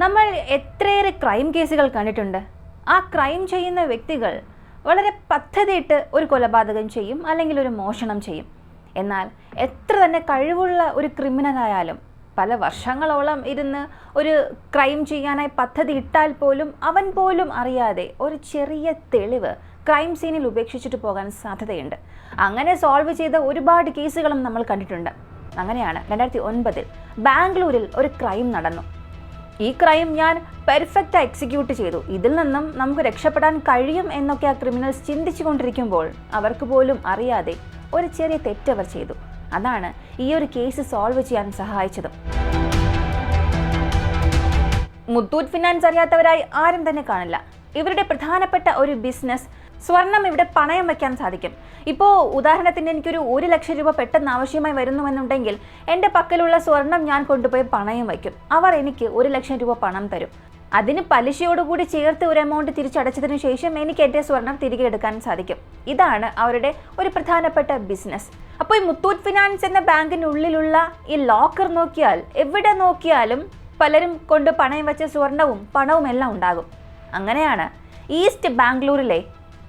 നമ്മൾ എത്രയേറെ ക്രൈം കേസുകൾ കണ്ടിട്ടുണ്ട്. ആ ക്രൈം ചെയ്യുന്ന വ്യക്തികൾ വളരെ പദ്ധതിയിട്ട് ഒരു കൊലപാതകം ചെയ്യും, അല്ലെങ്കിൽ ഒരു മോഷണം ചെയ്യും. എന്നാൽ എത്ര തന്നെ കഴിവുള്ള ഒരു ക്രിമിനലായാലും പല വർഷങ്ങളോളം ഇരുന്ന് ഒരു ക്രൈം ചെയ്യാനായി പദ്ധതി ഇട്ടാൽ പോലും അവൻ പോലും അറിയാതെ ഒരു ചെറിയ തെളിവ് ക്രൈം സീനിൽ ഉപേക്ഷിച്ചിട്ട് പോകാൻ സാധ്യതയുണ്ട്. അങ്ങനെ സോൾവ് ചെയ്ത ഒരുപാട് കേസുകളും നമ്മൾ കണ്ടിട്ടുണ്ട്. അങ്ങനെയാണ് 2009 ബാംഗ്ലൂരിൽ ഒരു ക്രൈം നടന്നു. ഈ ക്രൈം ഞാൻ പെർഫെക്റ്റ് എക്സിക്യൂട്ട് ചെയ്തു, ഇതിൽ നിന്നും നമുക്ക് രക്ഷപ്പെടാൻ കഴിയും എന്നൊക്കെ ആ ക്രിമിനൽസ് ചിന്തിച്ചു കൊണ്ടിരിക്കുമ്പോൾ അവർക്ക് പോലും അറിയാതെ ഒരു ചെറിയ തെറ്റവർ ചെയ്തു. അതാണ് ഈ ഒരു കേസ് സോൾവ് ചെയ്യാൻ സഹായിച്ചതും. മുത്തൂറ്റ് ഫിനാൻസ് അറിയാത്തവരായി ആരും തന്നെ കാണില്ല. ഇവരുടെ പ്രധാനപ്പെട്ട ഒരു ബിസിനസ് സ്വർണം ഇവിടെ പണയം വയ്ക്കാൻ സാധിക്കും. ഇപ്പോൾ ഉദാഹരണത്തിന് എനിക്കൊരു 1 ലക്ഷം രൂപ പെട്ടെന്ന് ആവശ്യമായി വരുന്നുവെന്നുണ്ടെങ്കിൽ എൻ്റെ പക്കലുള്ള സ്വർണം ഞാൻ കൊണ്ടുപോയി പണയം വയ്ക്കും. അവർ എനിക്ക് 1 ലക്ഷം രൂപ പണം തരും. അതിന് പലിശയോടുകൂടി ചേർത്ത് ഒരു എമൗണ്ട് തിരിച്ചടച്ചതിന് ശേഷം എനിക്ക് എൻ്റെ സ്വർണം തിരികെ എടുക്കാൻ സാധിക്കും. ഇതാണ് അവരുടെ ഒരു പ്രധാനപ്പെട്ട ബിസിനസ്. അപ്പോൾ ഈ മുത്തൂറ്റ് ഫിനാൻസ് എന്ന ബാങ്കിനുള്ളിലുള്ള ഈ ലോക്കർ നോക്കിയാൽ എവിടെ നോക്കിയാലും പലരും കൊണ്ട് പണയം വെച്ച സ്വർണവും പണവും എല്ലാം ഉണ്ടാകും. അങ്ങനെയാണ് ഈസ്റ്റ് ബാംഗ്ലൂരിലെ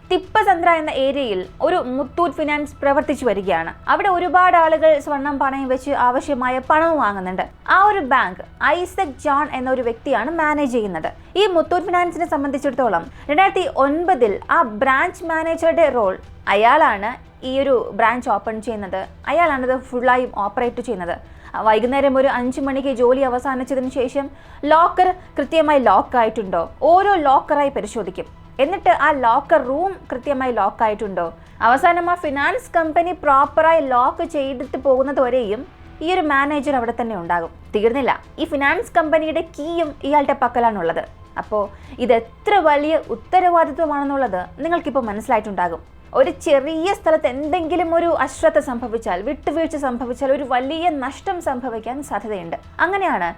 തിപ്പസന്ദ്ര എന്ന ഏരിയയിൽ ഒരു മുത്തൂറ്റ് ഫിനാൻസ് പ്രവർത്തിച്ചു വരികയാണ്. അവിടെ ഒരുപാട് ആളുകൾ സ്വർണം പണയം വെച്ച് ആവശ്യമായ പണവും വാങ്ങുന്നുണ്ട്. ആ ഒരു ബാങ്ക് ഐസക് ജോൺ എന്ന ഒരു വ്യക്തിയാണ് മാനേജ് ചെയ്യുന്നത്. ഈ മുത്തൂറ്റ് ഫിനാൻസിനെ സംബന്ധിച്ചിടത്തോളം 2009 ആ ബ്രാഞ്ച് മാനേജറുടെ റോൾ, അയാളാണ് ഈ ഒരു ബ്രാഞ്ച് ഓപ്പൺ ചെയ്യുന്നത്, അയാളാണിത് ഫുള്ളായും ഓപ്പറേറ്റ് ചെയ്യുന്നത്. വൈകുന്നേരം ഒരു 5 മണിക്ക് ജോലി അവസാനിച്ചതിന് ശേഷം ലോക്കർ കൃത്യമായി ലോക്കായിട്ടുണ്ടോ, ഓരോ ലോക്കറായി പരിശോധിക്കും. എന്നിട്ട് ആ ലോക്കർ റൂം കൃത്യമായി ലോക്കായിട്ടുണ്ടോ, അവസാനം ആ ഫിനാൻസ് കമ്പനി പ്രോപ്പറായി ലോക്ക് ചെയ്തിട്ട് പോകുന്നത് വരെയും ഈ ഒരു മാനേജർ അവിടെ തന്നെ ഉണ്ടാകും. തീർന്നില്ല, ഈ ഫിനാൻസ് കമ്പനിയുടെ കീയും ഇയാളുടെ പക്കലാണുള്ളത്. അപ്പോൾ ഇത് എത്ര വലിയ ഉത്തരവാദിത്വമാണെന്നുള്ളത് നിങ്ങൾക്കിപ്പോൾ മനസ്സിലായിട്ടുണ്ടാകും. ഒരു ചെറിയ സ്ഥലത്ത് എന്തെങ്കിലും ഒരു അശ്രദ്ധ സംഭവിച്ചാൽ, വിട്ടുവീഴ്ച സംഭവിച്ചാൽ ഒരു വലിയ നഷ്ടം സംഭവിക്കാൻ സാധ്യതയുണ്ട്. അങ്ങനെയാണ്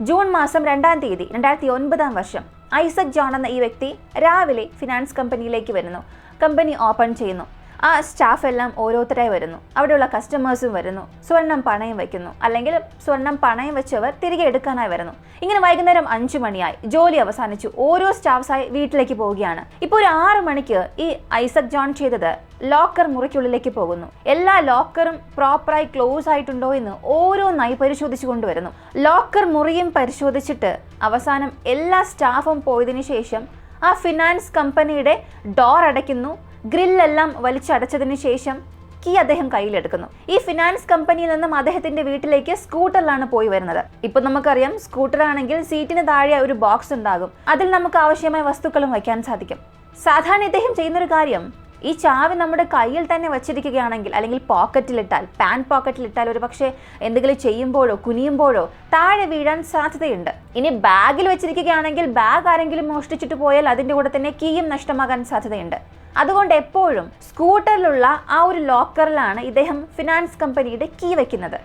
ജൂൺ മാസം 2-ാം തീയതി 2009 വർഷം ഐസക് ജോൺ എന്ന ഈ വ്യക്തി രാവിലെ ഫിനാൻസ് കമ്പനിയിലേക്ക് വരുന്നു. കമ്പനി ഓപ്പൺ ചെയ്യുന്നു. ആ സ്റ്റാഫ് എല്ലാം ഓരോരുത്തരായി വരുന്നു. അവിടെയുള്ള കസ്റ്റമേഴ്സും വരുന്നു. സ്വർണം പണയം വയ്ക്കുന്നു, അല്ലെങ്കിൽ സ്വർണം പണയം വെച്ചവർ തിരികെ എടുക്കാനായി വരുന്നു. ഇങ്ങനെ വൈകുന്നേരം 5 മണിയായി, ജോലി അവസാനിച്ചു. ഓരോ സ്റ്റാഫ്സായി വീട്ടിലേക്ക് പോവുകയാണ്. ഇപ്പോൾ ഒരു 6 മണിക്ക് ഈ ഐസക് ജോൺ ചെയ്തത് ലോക്കർ മുറിക്കുള്ളിലേക്ക് പോകുന്നു. എല്ലാ ലോക്കറും പ്രോപ്പറായി ക്ലോസ് ആയിട്ടുണ്ടോ എന്ന് ഓരോന്നായി പരിശോധിച്ചു കൊണ്ടുവരുന്നു. ലോക്കർ മുറിയും പരിശോധിച്ചിട്ട് അവസാനം എല്ലാ സ്റ്റാഫും പോയതിനു ശേഷം ആ ഫിനാൻസ് കമ്പനിയുടെ ഡോർ അടയ്ക്കുന്നു. ഗ്രില്ലെല്ലാം വലിച്ചടച്ചതിന് ശേഷം കീ അദ്ദേഹം കയ്യിലെടുക്കുന്നു. ഈ ഫിനാൻസ് കമ്പനിയിൽ നിന്നും അദ്ദേഹത്തിന്റെ വീട്ടിലേക്ക് സ്കൂട്ടറിലാണ് പോയി വരുന്നത്. ഇപ്പൊ നമുക്കറിയാം, സ്കൂട്ടർ ആണെങ്കിൽ സീറ്റിന് താഴെ ഒരു ബോക്സ് ഉണ്ടാകും. അതിൽ നമുക്ക് ആവശ്യമായ വസ്തുക്കളും വയ്ക്കാൻ സാധിക്കും. സാധാരണ ഇദ്ദേഹം ചെയ്യുന്നൊരു കാര്യം, ഈ ചാവി നമ്മുടെ കയ്യിൽ തന്നെ വച്ചിരിക്കുകയാണെങ്കിൽ, അല്ലെങ്കിൽ പോക്കറ്റിലിട്ടാൽ, പാന്റ് പോക്കറ്റിലിട്ടാൽ ഒരു പക്ഷേ എന്തെങ്കിലും ചെയ്യുമ്പോഴോ കുനിയുമ്പോഴോ താഴെ വീഴാൻ സാധ്യതയുണ്ട്. ഇനി ബാഗിൽ വെച്ചിരിക്കുകയാണെങ്കിൽ ബാഗ് ആരെങ്കിലും മോഷ്ടിച്ചിട്ട് പോയാൽ അതിൻ്റെ കൂടെ തന്നെ കീയും നഷ്ടമാകാൻ സാധ്യതയുണ്ട്. അതുകൊണ്ട് എപ്പോഴും സ്കൂട്ടറിലുള്ള ആ ഒരു ലോക്കറിലാണ് ഇദ്ദേഹം ഫിനാൻസ് കമ്പനിയുടെ കീ വയ്ക്കുന്നത്.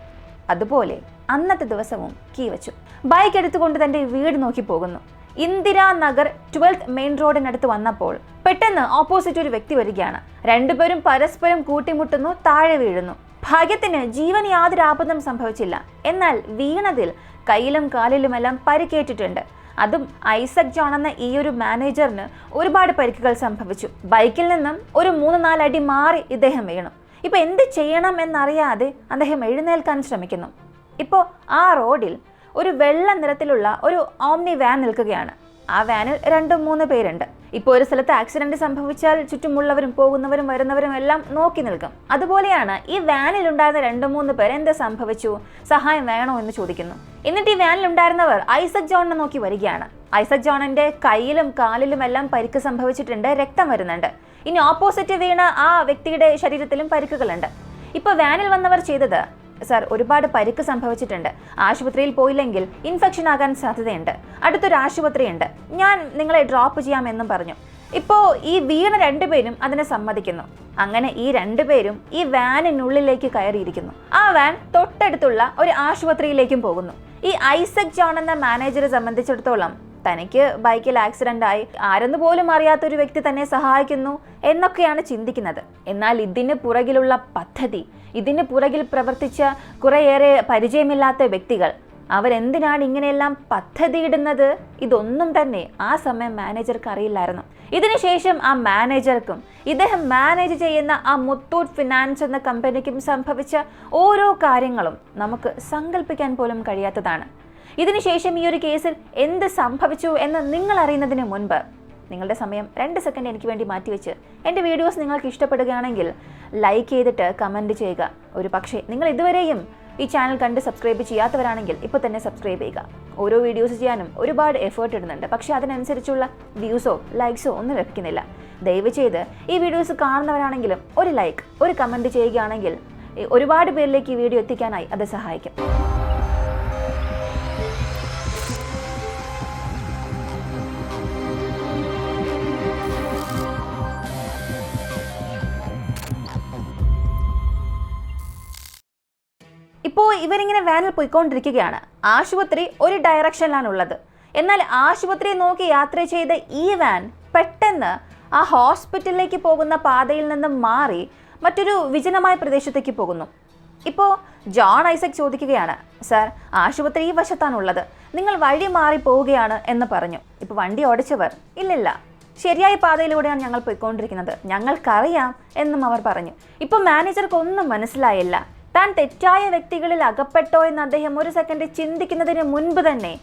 അതുപോലെ അന്നത്തെ ദിവസവും കീ വെച്ചു. ബൈക്ക് എടുത്തുകൊണ്ട് തൻ്റെ വീട് നോക്കി പോകുന്നു. ഇന്ദിരാനഗർ 12th മെയിൻ റോഡിനടുത്ത് വന്നപ്പോൾ പെട്ടെന്ന് ഓപ്പോസിറ്റ് ഒരു വ്യക്തി വരികയാണ്. രണ്ടുപേരും പരസ്പരം കൂട്ടിമുട്ടുന്നു, താഴെ വീഴുന്നു. ഭാഗ്യത്തിന് ജീവന് യാതൊരു ആപത്തും സംഭവിച്ചില്ല. എന്നാൽ വീണതിൽ കയ്യിലും കാലിലുമെല്ലാം പരിക്കേറ്റിട്ടുണ്ട്. അതും ഐസക് ജോൺ എന്ന ഈ ഒരു മാനേജറിന് ഒരുപാട് പരിക്കുകൾ സംഭവിച്ചു. ബൈക്കിൽ നിന്നും ഒരു 3-4 അടി മാറി ഇദ്ദേഹം വീണു. ഇപ്പോൾ എന്ത് ചെയ്യണം എന്നറിയാതെ അദ്ദേഹം എഴുന്നേൽക്കാൻ ശ്രമിക്കുന്നു. ഇപ്പോൾ ആ റോഡിൽ ഒരു വെള്ള നിറത്തിലുള്ള ഒരു ഓംനി വാൻ നിൽക്കുകയാണ്. ആ വാനിൽ 2-3 പേരുണ്ട്. ഇപ്പോൾ ഒരു സ്ഥലത്ത് ആക്സിഡന്റ് സംഭവിച്ചാൽ ചുറ്റുമുള്ളവരും പോകുന്നവരും വരുന്നവരും എല്ലാം നോക്കി നിൽക്കും. അതുപോലെയാണ് ഈ വാനിൽ ഉണ്ടായിരുന്ന 2-3 പേർ എന്ത് സംഭവിച്ചു, സഹായം വേണോ എന്ന് ചോദിക്കുന്നു. എന്നിട്ട് ഈ വാനിൽ ഉണ്ടായിരുന്നവർ ഐസക് ജോണിനെ നോക്കി വരികയാണ്. ഐസക് ജോണിന്റെ കയ്യിലും കാലിലും എല്ലാം പരിക്ക് സംഭവിച്ചിട്ടുണ്ട്, രക്തം വരുന്നുണ്ട്. ഇനി ഓപ്പോസിറ്റ് വീണ ആ വ്യക്തിയുടെ ശരീരത്തിലും പരിക്കുകളുണ്ട്. ഇപ്പോൾ വാനിൽ വന്നവർ ചെയ്തത്, സർ, ഒരുപാട് പരിക്ക് സംഭവിച്ചിട്ടുണ്ട്, ആശുപത്രിയിൽ പോയില്ലെങ്കിൽ ഇൻഫെക്ഷൻ ആകാൻ സാധ്യതയുണ്ട്, അടുത്തൊരു ആശുപത്രിയുണ്ട്, ഞാൻ നിങ്ങളെ ഡ്രോപ്പ് ചെയ്യാമെന്നും പറഞ്ഞു. ഇപ്പോൾ ഈ വീണ 2 പേരും അതിനെ സമ്മതിക്കുന്നു. അങ്ങനെ ഈ 2 പേരും ഈ വാനിനുള്ളിലേക്ക് കയറിയിരിക്കുന്നു. ആ വാൻ തൊട്ടടുത്തുള്ള ഒരു ആശുപത്രിയിലേക്കും പോകുന്നു. ഈ ഐസക് ജോൺ എന്ന മാനേജറെ സംബന്ധിച്ചിടത്തോളം തനിക്ക് ബൈക്കിൽ ആക്സിഡന്റ് ആയി, ആരെന്ന് പോലും അറിയാത്തൊരു വ്യക്തി തന്നെ സഹായിക്കുന്നു എന്നൊക്കെയാണ് ചിന്തിക്കുന്നത്. എന്നാൽ ഇതിന് പുറകിലുള്ള പദ്ധതി, ഇതിന് പുറകിൽ പ്രവർത്തിച്ച കുറേയേറെ പരിചയമില്ലാത്ത വ്യക്തികൾ അവരെന്തിനാണ് ഇങ്ങനെയെല്ലാം പദ്ധതിയിടുന്നത്? ഇതൊന്നും തന്നെ ആ സമയം മാനേജർക്ക് അറിയില്ലായിരുന്നു. ഇതിനുശേഷം ആ മാനേജർക്കും ഇദ്ദേഹം മാനേജ് ചെയ്യുന്ന ആ മുത്തൂറ്റ് ഫിനാൻസ് എന്ന കമ്പനിക്കും സംഭവിച്ച ഓരോ കാര്യങ്ങളും നമുക്ക് സങ്കല്പിക്കാൻ പോലും കഴിയാത്തതാണ്. ഇതിനുശേഷം ഈ ഒരു കേസിൽ എന്ത് സംഭവിച്ചു എന്ന് നിങ്ങൾ അറിയുന്നതിന് മുൻപ് നിങ്ങളുടെ സമയം 2 സെക്കൻഡ് എനിക്ക് വേണ്ടി മാറ്റിവെച്ച് എൻ്റെ വീഡിയോസ് നിങ്ങൾക്ക് ഇഷ്ടപ്പെടുകയാണെങ്കിൽ ലൈക്ക് ചെയ്തിട്ട് കമൻറ്റ് ചെയ്യുക. ഒരു പക്ഷേ നിങ്ങൾ ഇതുവരെയും ഈ ചാനൽ കണ്ട് സബ്സ്ക്രൈബ് ചെയ്യാത്തവരാണെങ്കിൽ ഇപ്പോൾ തന്നെ സബ്സ്ക്രൈബ് ചെയ്യുക. ഓരോ വീഡിയോസ് ചെയ്യാനും ഒരുപാട് എഫേർട്ട് ഇടുന്നുണ്ട്, പക്ഷേ അതിനനുസരിച്ചുള്ള വ്യൂസോ ലൈക്സോ ഒന്നും ലഭിക്കുന്നില്ല. ദയവ് ചെയ്ത് ഈ വീഡിയോസ് കാണുന്നവരാണെങ്കിലും ഒരു ലൈക്ക്, ഒരു കമൻറ്റ് ചെയ്യുകയാണെങ്കിൽ ഒരുപാട് പേരിലേക്ക് ഈ വീഡിയോ എത്തിക്കാനായി അത് സഹായിക്കും. ഇപ്പോൾ ഇവരിങ്ങനെ വാനിൽ പോയിക്കൊണ്ടിരിക്കുകയാണ്. ആശുപത്രി ഒരു ഡയറക്ഷനിലാണുള്ളത്. എന്നാൽ ആശുപത്രിയെ നോക്കി യാത്ര ചെയ്ത ഈ വാൻ പെട്ടെന്ന് ആ ഹോസ്പിറ്റലിലേക്ക് പോകുന്ന പാതയിൽ നിന്നും മാറി മറ്റൊരു വിജനമായ പ്രദേശത്തേക്ക് പോകുന്നു. ഇപ്പോൾ ജോൺ ഐസക് ചോദിക്കുകയാണ്, സർ, ആശുപത്രി ഈ വശത്താണുള്ളത്, നിങ്ങൾ വഴി മാറി പോവുകയാണ് എന്ന് പറഞ്ഞു. ഇപ്പോൾ വണ്ടി ഓടിച്ചവർ, ഇല്ലില്ല, ശരിയായ പാതയിലൂടെയാണ് ഞങ്ങൾ പോയിക്കൊണ്ടിരിക്കുന്നത്, ഞങ്ങൾക്കറിയാം എന്നും അവർ പറഞ്ഞു. ഇപ്പോൾ മാനേജർക്ക് ഒന്നും മനസ്സിലായില്ല. താൻ തെറ്റായ വ്യക്തികളിൽ അകപ്പെട്ടോ എന്ന് അദ്ദേഹം ഒരു സെക്കൻഡ് ചിന്തിക്കുന്നതിന് മുൻപ് തന്നെ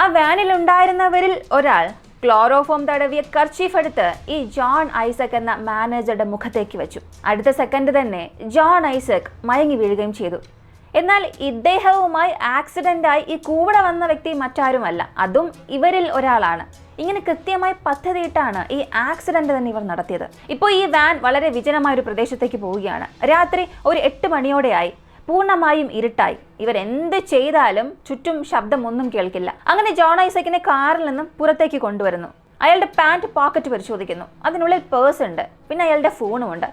ആ വാനിലുണ്ടായിരുന്നവരിൽ ഒരാൾ ക്ലോറോഫോം തടവിയ കർച്ചീഫ് എടുത്ത് ഈ ജോൺ ഐസക് എന്ന മാനേജറുടെ മുഖത്തേക്ക് വെച്ചു. അടുത്ത സെക്കൻഡ് തന്നെ ജോൺ ഐസക് മയങ്ങി വീഴുകയും ചെയ്തു. എന്നാൽ ഇദ്ദേഹവുമായി ആക്സിഡൻ്റായി ഈ കൂടെ വന്ന വ്യക്തി മറ്റാരുമല്ല, അതും ഇവരിൽ ഒരാളാണ്. ഇങ്ങനെ കൃത്യമായി പദ്ധതിയിട്ടാണ് ഈ ആക്സിഡന്റ് തന്നെ ഇവർ നടത്തിയത്. ഇപ്പോൾ ഈ വാൻ വളരെ വിജനമായ ഒരു പ്രദേശത്തേക്ക് പോവുകയാണ്. രാത്രി ഒരു 8 മണിയോടെയായി, പൂർണ്ണമായും ഇരുട്ടായി. ഇവർ എന്ത് ചെയ്താലും ചുറ്റും ശബ്ദമൊന്നും കേൾക്കില്ല. അങ്ങനെ ജോൺ ഐസക്കിനെ കാറിൽ നിന്നും പുറത്തേക്ക് കൊണ്ടുവരുന്നു. അയാളുടെ പാൻറ് പോക്കറ്റ് പരിശോധിക്കുന്നു. അതിനുള്ളിൽ പേഴ്സ് ഉണ്ട്, പിന്നെ അയാളുടെ ഫോണും ഉണ്ട്.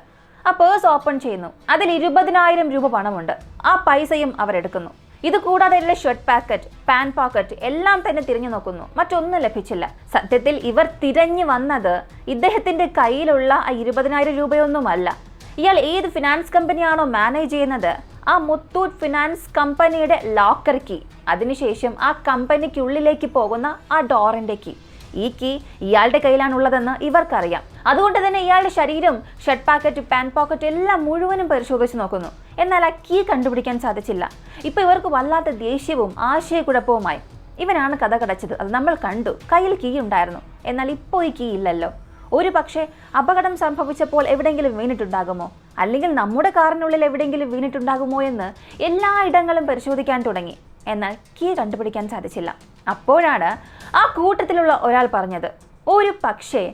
ആ പേഴ്സ് ഓപ്പൺ ചെയ്യുന്നു. അതിൽ 20,000 രൂപ പണമുണ്ട്. ആ പൈസയും അവരെടുക്കുന്നു. ഇത് കൂടാതെ ഷർട്ട് പാക്കറ്റ്, പാൻ പോക്കറ്റ് എല്ലാം തന്നെ തിരഞ്ഞു നോക്കുന്നു. മറ്റൊന്നും ലഭിച്ചില്ല. സത്യത്തിൽ ഇവർ തിരഞ്ഞു വന്നത് ഇദ്ദേഹത്തിന്റെ കയ്യിലുള്ള ആ 20,000 രൂപയൊന്നുമല്ല. ഇയാൾ ഏത് ഫിനാൻസ് കമ്പനിയാണോ മാനേജ് ചെയ്യുന്നത്, ആ മുത്തൂറ്റ് ഫിനാൻസ് കമ്പനിയുടെ ലോക്കർ കീ, അതിനുശേഷം ആ കമ്പനിക്കുള്ളിലേക്ക് പോകുന്ന ആ ഡോറിന്റെ കീ, ഈ കീ ഇയാളുടെ കയ്യിലാണുള്ളതെന്ന് ഇവർക്കറിയാം. അതുകൊണ്ട് തന്നെ ഇയാളുടെ ശരീരം, ഷർട്ട് പാക്കറ്റ്, പാൻ പോക്കറ്റ് എല്ലാം മുഴുവനും പരിശോധിച്ച് നോക്കുന്നു. എന്നാൽ ആ കീ കണ്ടുപിടിക്കാൻ സാധിച്ചില്ല. ഇപ്പോൾ ഇവർക്ക് വല്ലാത്ത ദേഷ്യവും ആശയക്കുഴപ്പവുമായി. ഇവനാണ് കഥ കടച്ചത്, അത് നമ്മൾ കണ്ടു, കയ്യിൽ കീ ഉണ്ടായിരുന്നു, എന്നാൽ ഇപ്പോൾ ഈ കീ ഇല്ലല്ലോ. ഒരു പക്ഷേ അപകടം സംഭവിച്ചപ്പോൾ എവിടെയെങ്കിലും വീണിട്ടുണ്ടാകുമോ, അല്ലെങ്കിൽ നമ്മുടെ കാറിനുള്ളിൽ എവിടെയെങ്കിലും വീണിട്ടുണ്ടാകുമോ എന്ന് എല്ലായിടങ്ങളും പരിശോധിക്കാൻ തുടങ്ങി. എന്നാൽ കീ കണ്ടുപിടിക്കാൻ സാധിച്ചില്ല. അപ്പോഴാണ് ആ കൂട്ടത്തിലുള്ള ഒരാൾ പറഞ്ഞത്, ഒരു പക്ഷേ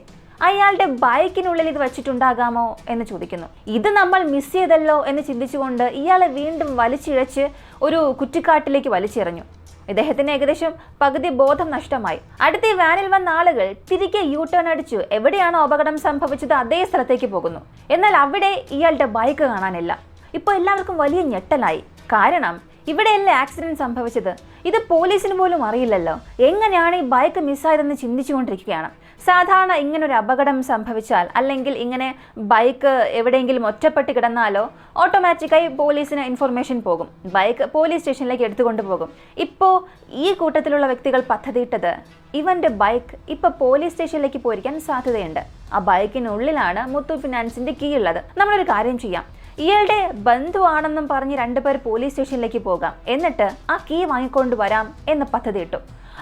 അയാളുടെ ബൈക്കിനുള്ളിൽ ഇത് വച്ചിട്ടുണ്ടാകാമോ എന്ന് ചോദിക്കുന്നു. ഇത് നമ്മൾ മിസ് ചെയ്തല്ലോ എന്ന് ചിന്തിച്ചുകൊണ്ട് ഇയാളെ വീണ്ടും വലിച്ചിഴച്ച് ഒരു കുറ്റിക്കാട്ടിലേക്ക് വലിച്ചെറിഞ്ഞു. ഇദ്ദേഹത്തിന് ഏകദേശം പകുതി ബോധം നഷ്ടമായി. അടുത്ത വാനിൽ വന്ന ആളുകൾ തിരികെ യൂടേൺ അടിച്ചു എവിടെയാണോ അപകടം സംഭവിച്ചത് അതേ സ്ഥലത്തേക്ക് പോകുന്നു. എന്നാൽ അവിടെ ഇയാളുടെ ബൈക്ക് കാണാനില്ല. ഇപ്പോൾ എല്ലാവർക്കും വലിയ ഞെട്ടലായി. കാരണം ഇവിടെയല്ലേ ആക്സിഡന്റ് സംഭവിച്ചത്, ഇത് പോലീസിന് പോലും അറിയില്ലല്ലോ. എങ്ങനെയാണ് ഈ ബൈക്ക് മിസ്സായതെന്ന് ചിന്തിച്ചുകൊണ്ടിരിക്കുകയാണ്. സാധാരണ ഇങ്ങനൊരു അപകടം സംഭവിച്ചാൽ, അല്ലെങ്കിൽ ഇങ്ങനെ ബൈക്ക് എവിടെയെങ്കിലും ഒറ്റപ്പെട്ട് കിടന്നാലോ ഓട്ടോമാറ്റിക്കായി പോലീസിന് ഇൻഫർമേഷൻ പോകും, ബൈക്ക് പോലീസ് സ്റ്റേഷനിലേക്ക് എടുത്തുകൊണ്ട് പോകും. ഇപ്പോൾ ഈ കൂട്ടത്തിലുള്ള വ്യക്തികൾ പദ്ധതിയിട്ടത് ഇവൻ്റെ ബൈക്ക് ഇപ്പോൾ പോലീസ് സ്റ്റേഷനിലേക്ക് പോയിരിക്കാൻ സാധ്യതയുണ്ട്. ആ ബൈക്കിനുള്ളിലാണ് മുത്തൂറ്റ് ഫിനാൻസിൻ്റെ കീ ഉള്ളത്. നമ്മളൊരു കാര്യം ചെയ്യാം, ഇയാളുടെ ബന്ധുവാണെന്നും പറഞ്ഞ് 2 പേർ പോലീസ് സ്റ്റേഷനിലേക്ക് പോകാം, എന്നിട്ട് ആ കീ വാങ്ങിക്കൊണ്ട് വരാം എന്ന് പദ്ധതിയിട്ടു.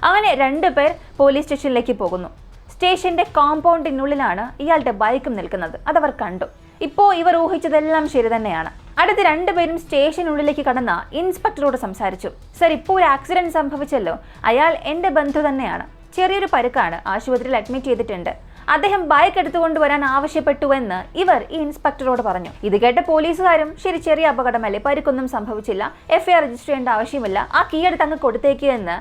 അങ്ങനെ 2 പേർ പോലീസ് സ്റ്റേഷനിലേക്ക് പോകുന്നു. സ്റ്റേഷന്റെ കോമ്പൗണ്ടിനുള്ളിലാണ് ഇയാളുടെ ബൈക്കും നിൽക്കുന്നത്. അതവർ കണ്ടു. ഇപ്പോൾ ഇവർ ഊഹിച്ചതെല്ലാം ശരി തന്നെയാണ്. അടുത്ത 2 പേരും സ്റ്റേഷനുള്ളിലേക്ക് കടന്ന ഇൻസ്പെക്ടറോട് സംസാരിച്ചു. സർ, ഇപ്പോൾ ഒരു ആക്സിഡന്റ് സംഭവിച്ചല്ലോ, അയാൾ എൻ്റെ ബന്ധു തന്നെയാണ്, ചെറിയൊരു പരുക്കാണ്, ആശുപത്രിയിൽ അഡ്മിറ്റ് ചെയ്തിട്ടുണ്ട്, അദ്ദേഹം ബൈക്ക് എടുത്തുകൊണ്ടുവരാൻ ആവശ്യപ്പെട്ടുവെന്ന് ഇവർ ഈ ഇൻസ്പെക്ടറോട് പറഞ്ഞു. ഇത് കേട്ട പോലീസുകാരും, ശരി, ചെറിയ അപകടമല്ലേ, പരിക്കൊന്നും സംഭവിച്ചില്ല, FIR രജിസ്റ്റർ ചെയ്യേണ്ട ആവശ്യമില്ല, ആ കീ എടുത്ത് അങ്ങ് കൊടുത്തേക്ക് എന്ന്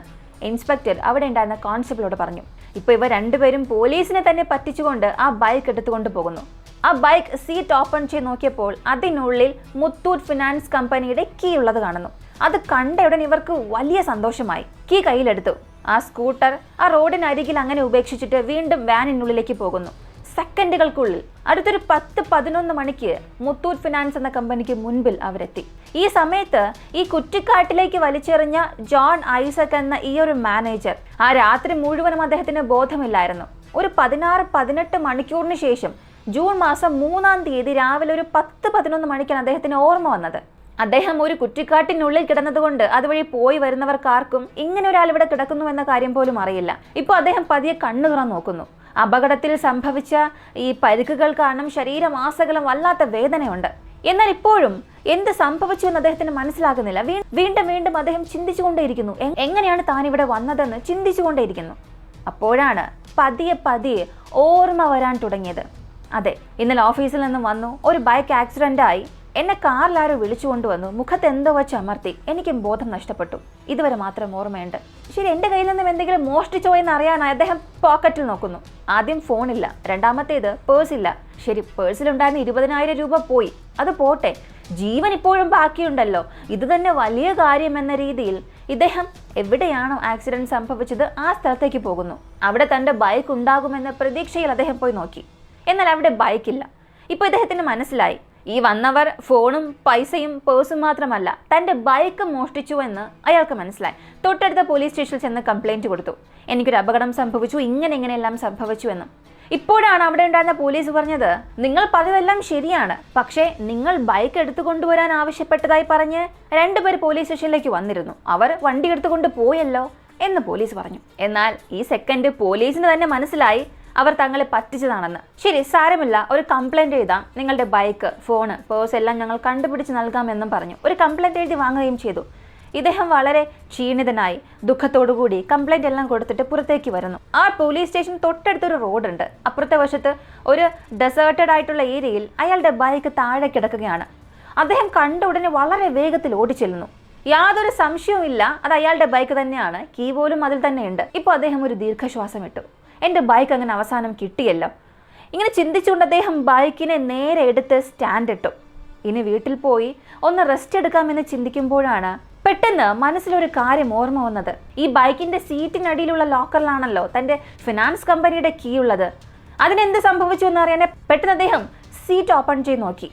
ഇൻസ്പെക്ടർ അവിടെ ഉണ്ടായിരുന്ന കോൺസ്റ്റബിളോട് പറഞ്ഞു. ഇപ്പോൾ ഇവർ 2 പേരും പോലീസിനെ തന്നെ പറ്റിച്ചുകൊണ്ട് ആ ബൈക്ക് എടുത്തുകൊണ്ട് പോകുന്നു. ആ ബൈക്ക് സീറ്റ് ഓപ്പൺ ചെയ്ത് നോക്കിയപ്പോൾ അതിനുള്ളിൽ മുത്തൂറ്റ് ഫിനാൻസ് കമ്പനിയുടെ കീ ഉള്ളത് കാണുന്നു. അത് കണ്ട ഉടൻ ഇവർക്ക് വലിയ സന്തോഷമായി. കീ കയ്യിലെടുത്തു. ആ സ്കൂട്ടർ ആ റോഡിനരികിൽ അങ്ങനെ ഉപേക്ഷിച്ചിട്ട് വീണ്ടും വാനിനുള്ളിലേക്ക് പോകുന്നു. സെക്കൻഡുകൾക്കുള്ളിൽ അടുത്തൊരു 10-11 മണിക്ക് മുത്തൂറ്റ് ഫിനാൻസ് എന്ന കമ്പനിക്ക് മുൻപിൽ അവരെത്തി. ഈ സമയത്ത് ഈ കുറ്റിക്കാട്ടിലേക്ക് വലിച്ചെറിഞ്ഞ ജോൺ ഐസക് എന്ന ഈ ഒരു മാനേജർ ആ രാത്രി മുഴുവനും അദ്ദേഹത്തിന് ബോധമില്ലായിരുന്നു. ഒരു 16-18 മണിക്കൂറിന് ശേഷം ജൂൺ മാസം 3-ാം തീയതി രാവിലെ ഒരു 10-11 മണിക്കാണ് അദ്ദേഹത്തിന് ഓർമ്മ വന്നത്. അദ്ദേഹം ഒരു കുറ്റിക്കാട്ടിനുള്ളിൽ കിടന്നതുകൊണ്ട് അതുവഴി പോയി വരുന്നവർക്കാർക്കും ഇങ്ങനെ ഒരാൾ ഇവിടെ കിടക്കുന്നു എന്ന കാര്യം പോലും അറിയില്ല. ഇപ്പോൾ അദ്ദേഹം പതിയെ കണ്ണു തുറന്ന് നോക്കുന്നു. അപകടത്തിൽ സംഭവിച്ച ഈ പരിക്കുകൾ കാരണം ശരീരമാസകലം വല്ലാത്ത വേദനയുണ്ട്. എന്നാൽ ഇപ്പോഴും എന്ത് സംഭവിച്ചു എന്ന് അദ്ദേഹത്തിന് മനസ്സിലാകുന്നില്ല. വീണ്ടും വീണ്ടും അദ്ദേഹം ചിന്തിച്ചുകൊണ്ടേയിരിക്കുന്നു, എങ്ങനെയാണ് താൻ ഇവിടെ വന്നതെന്ന് ചിന്തിച്ചുകൊണ്ടേയിരിക്കുന്നു. അപ്പോഴാണ് പതിയെ ഓർമ്മ വരാൻ തുടങ്ങിയത്. അതെ, ഇന്നലെ ഓഫീസിൽ നിന്നും വന്നു, ഒരു ബൈക്ക് ആക്സിഡന്റ് ആയി, എന്നെ കാറിൽ ആരോ വിളിച്ചു കൊണ്ടുവന്നു, മുഖത്ത് എന്തോ വെച്ച് അമർത്തി, എനിക്കും ബോധം നഷ്ടപ്പെട്ടു, ഇതുവരെ മാത്രം ഓർമ്മയുണ്ട്. ശരി, എൻ്റെ കയ്യിൽ നിന്നും എന്തെങ്കിലും മോഷ്ടിച്ചോ എന്ന് അറിയാനായി അദ്ദേഹം പോക്കറ്റിൽ നോക്കുന്നു. ആദ്യം ഫോണില്ല, രണ്ടാമത്തേത് പേഴ്സില്ല. ശരി, പേഴ്സിലുണ്ടായിരുന്ന 20,000 രൂപ പോയി, അത് പോട്ടെ, ജീവൻ ഇപ്പോഴും ബാക്കിയുണ്ടല്ലോ, ഇത് തന്നെ വലിയ കാര്യം എന്ന രീതിയിൽ ഇദ്ദേഹം എവിടെയാണോ ആക്സിഡന്റ് സംഭവിച്ചത് ആ സ്ഥലത്തേക്ക് പോകുന്നു. അവിടെ തൻ്റെ ബൈക്ക് ഉണ്ടാകുമെന്ന പ്രതീക്ഷയിൽ അദ്ദേഹം പോയി നോക്കി. എന്നാൽ അവിടെ ബൈക്കില്ല. ഇപ്പോൾ ഇദ്ദേഹത്തിന് മനസ്സിലായി, ഈ വന്നവർ ഫോണും പൈസയും പേഴ്സും മാത്രമല്ല, തൻ്റെ ബൈക്ക് മോഷ്ടിച്ചു എന്ന് അയാൾക്ക് മനസ്സിലായി. തൊട്ടടുത്ത പോലീസ് സ്റ്റേഷനിൽ ചെന്ന് കംപ്ലൈൻറ്റ് കൊടുത്തു, എനിക്കൊരു അപകടം സംഭവിച്ചു, ഇങ്ങനെയെല്ലാം സംഭവിച്ചു എന്ന്. ഇപ്പോഴാണ് അവിടെ ഉണ്ടായിരുന്ന പോലീസ് പറഞ്ഞത്, നിങ്ങൾ പറഞ്ഞതെല്ലാം ശരിയാണ്, പക്ഷേ നിങ്ങൾ ബൈക്ക് എടുത്തു കൊണ്ടുവരാൻ ആവശ്യപ്പെട്ടതായി പറഞ്ഞ് 2 പേർ പോലീസ് സ്റ്റേഷനിലേക്ക് വന്നിരുന്നു, അവർ വണ്ടി എടുത്തുകൊണ്ട് പോയല്ലോ എന്ന് പോലീസ് പറഞ്ഞു. എന്നാൽ ഈ സെക്കൻഡ് പോലീസിന് തന്നെ മനസ്സിലായി അവർ തങ്ങളെ പറ്റിച്ചതാണെന്ന്. ശരി, സാരമില്ല, ഒരു കംപ്ലൈൻറ്റ് എഴുതാം, നിങ്ങളുടെ ബൈക്ക്, ഫോണ്, പേഴ്സ് എല്ലാം ഞങ്ങൾ കണ്ടുപിടിച്ച് നൽകാമെന്നും പറഞ്ഞു ഒരു കംപ്ലൈൻറ്റ് എഴുതി വാങ്ങുകയും ചെയ്തു. ഇദ്ദേഹം വളരെ ക്ഷീണിതനായി ദുഃഖത്തോടുകൂടി കംപ്ലൈൻറ്റ് എല്ലാം കൊടുത്തിട്ട് പുറത്തേക്ക് വരുന്നു. ആ പോലീസ് സ്റ്റേഷൻ തൊട്ടടുത്തൊരു റോഡുണ്ട്. അപ്പുറത്തെ വശത്ത് ഒരു ഡെസേർട്ടഡ് ആയിട്ടുള്ള ഏരിയയിൽ അയാളുടെ ബൈക്ക് താഴെ കിടക്കുകയാണ്. അദ്ദേഹം കണ്ട ഉടനെ വളരെ വേഗത്തിൽ ഓടിച്ചെല്ലുന്നു. യാതൊരു സംശയവും ഇല്ല, അത് അയാളുടെ ബൈക്ക് തന്നെയാണ്, കീ പോലും അതിൽ തന്നെയുണ്ട്. ഇപ്പോൾ അദ്ദേഹം ഒരു ദീർഘശ്വാസം ഇട്ടു, എൻ്റെ ബൈക്ക് അങ്ങനെ അവസാനം കിട്ടിയല്ലോ. ഇങ്ങനെ ചിന്തിച്ചുകൊണ്ട് അദ്ദേഹം ബൈക്കിനെ നേരെ എടുത്ത് സ്റ്റാൻഡ് ഇട്ടു. ഇനി വീട്ടിൽ പോയി ഒന്ന് റെസ്റ്റ് എടുക്കാമെന്ന് ചിന്തിക്കുമ്പോഴാണ് പെട്ടെന്ന് മനസ്സിലൊരു കാര്യം ഓർമ്മ വന്നത്. ഈ ബൈക്കിന്റെ സീറ്റിനടിയിലുള്ള ലോക്കറിലാണല്ലോ തൻ്റെ ഫിനാൻസ് കമ്പനിയുടെ കീ ഉള്ളത്. അതിനെന്ത് സംഭവിച്ചു എന്നറിയാൻ പെട്ടെന്ന് അദ്ദേഹം സീറ്റ് ഓപ്പൺ ചെയ്ത് നോക്കി.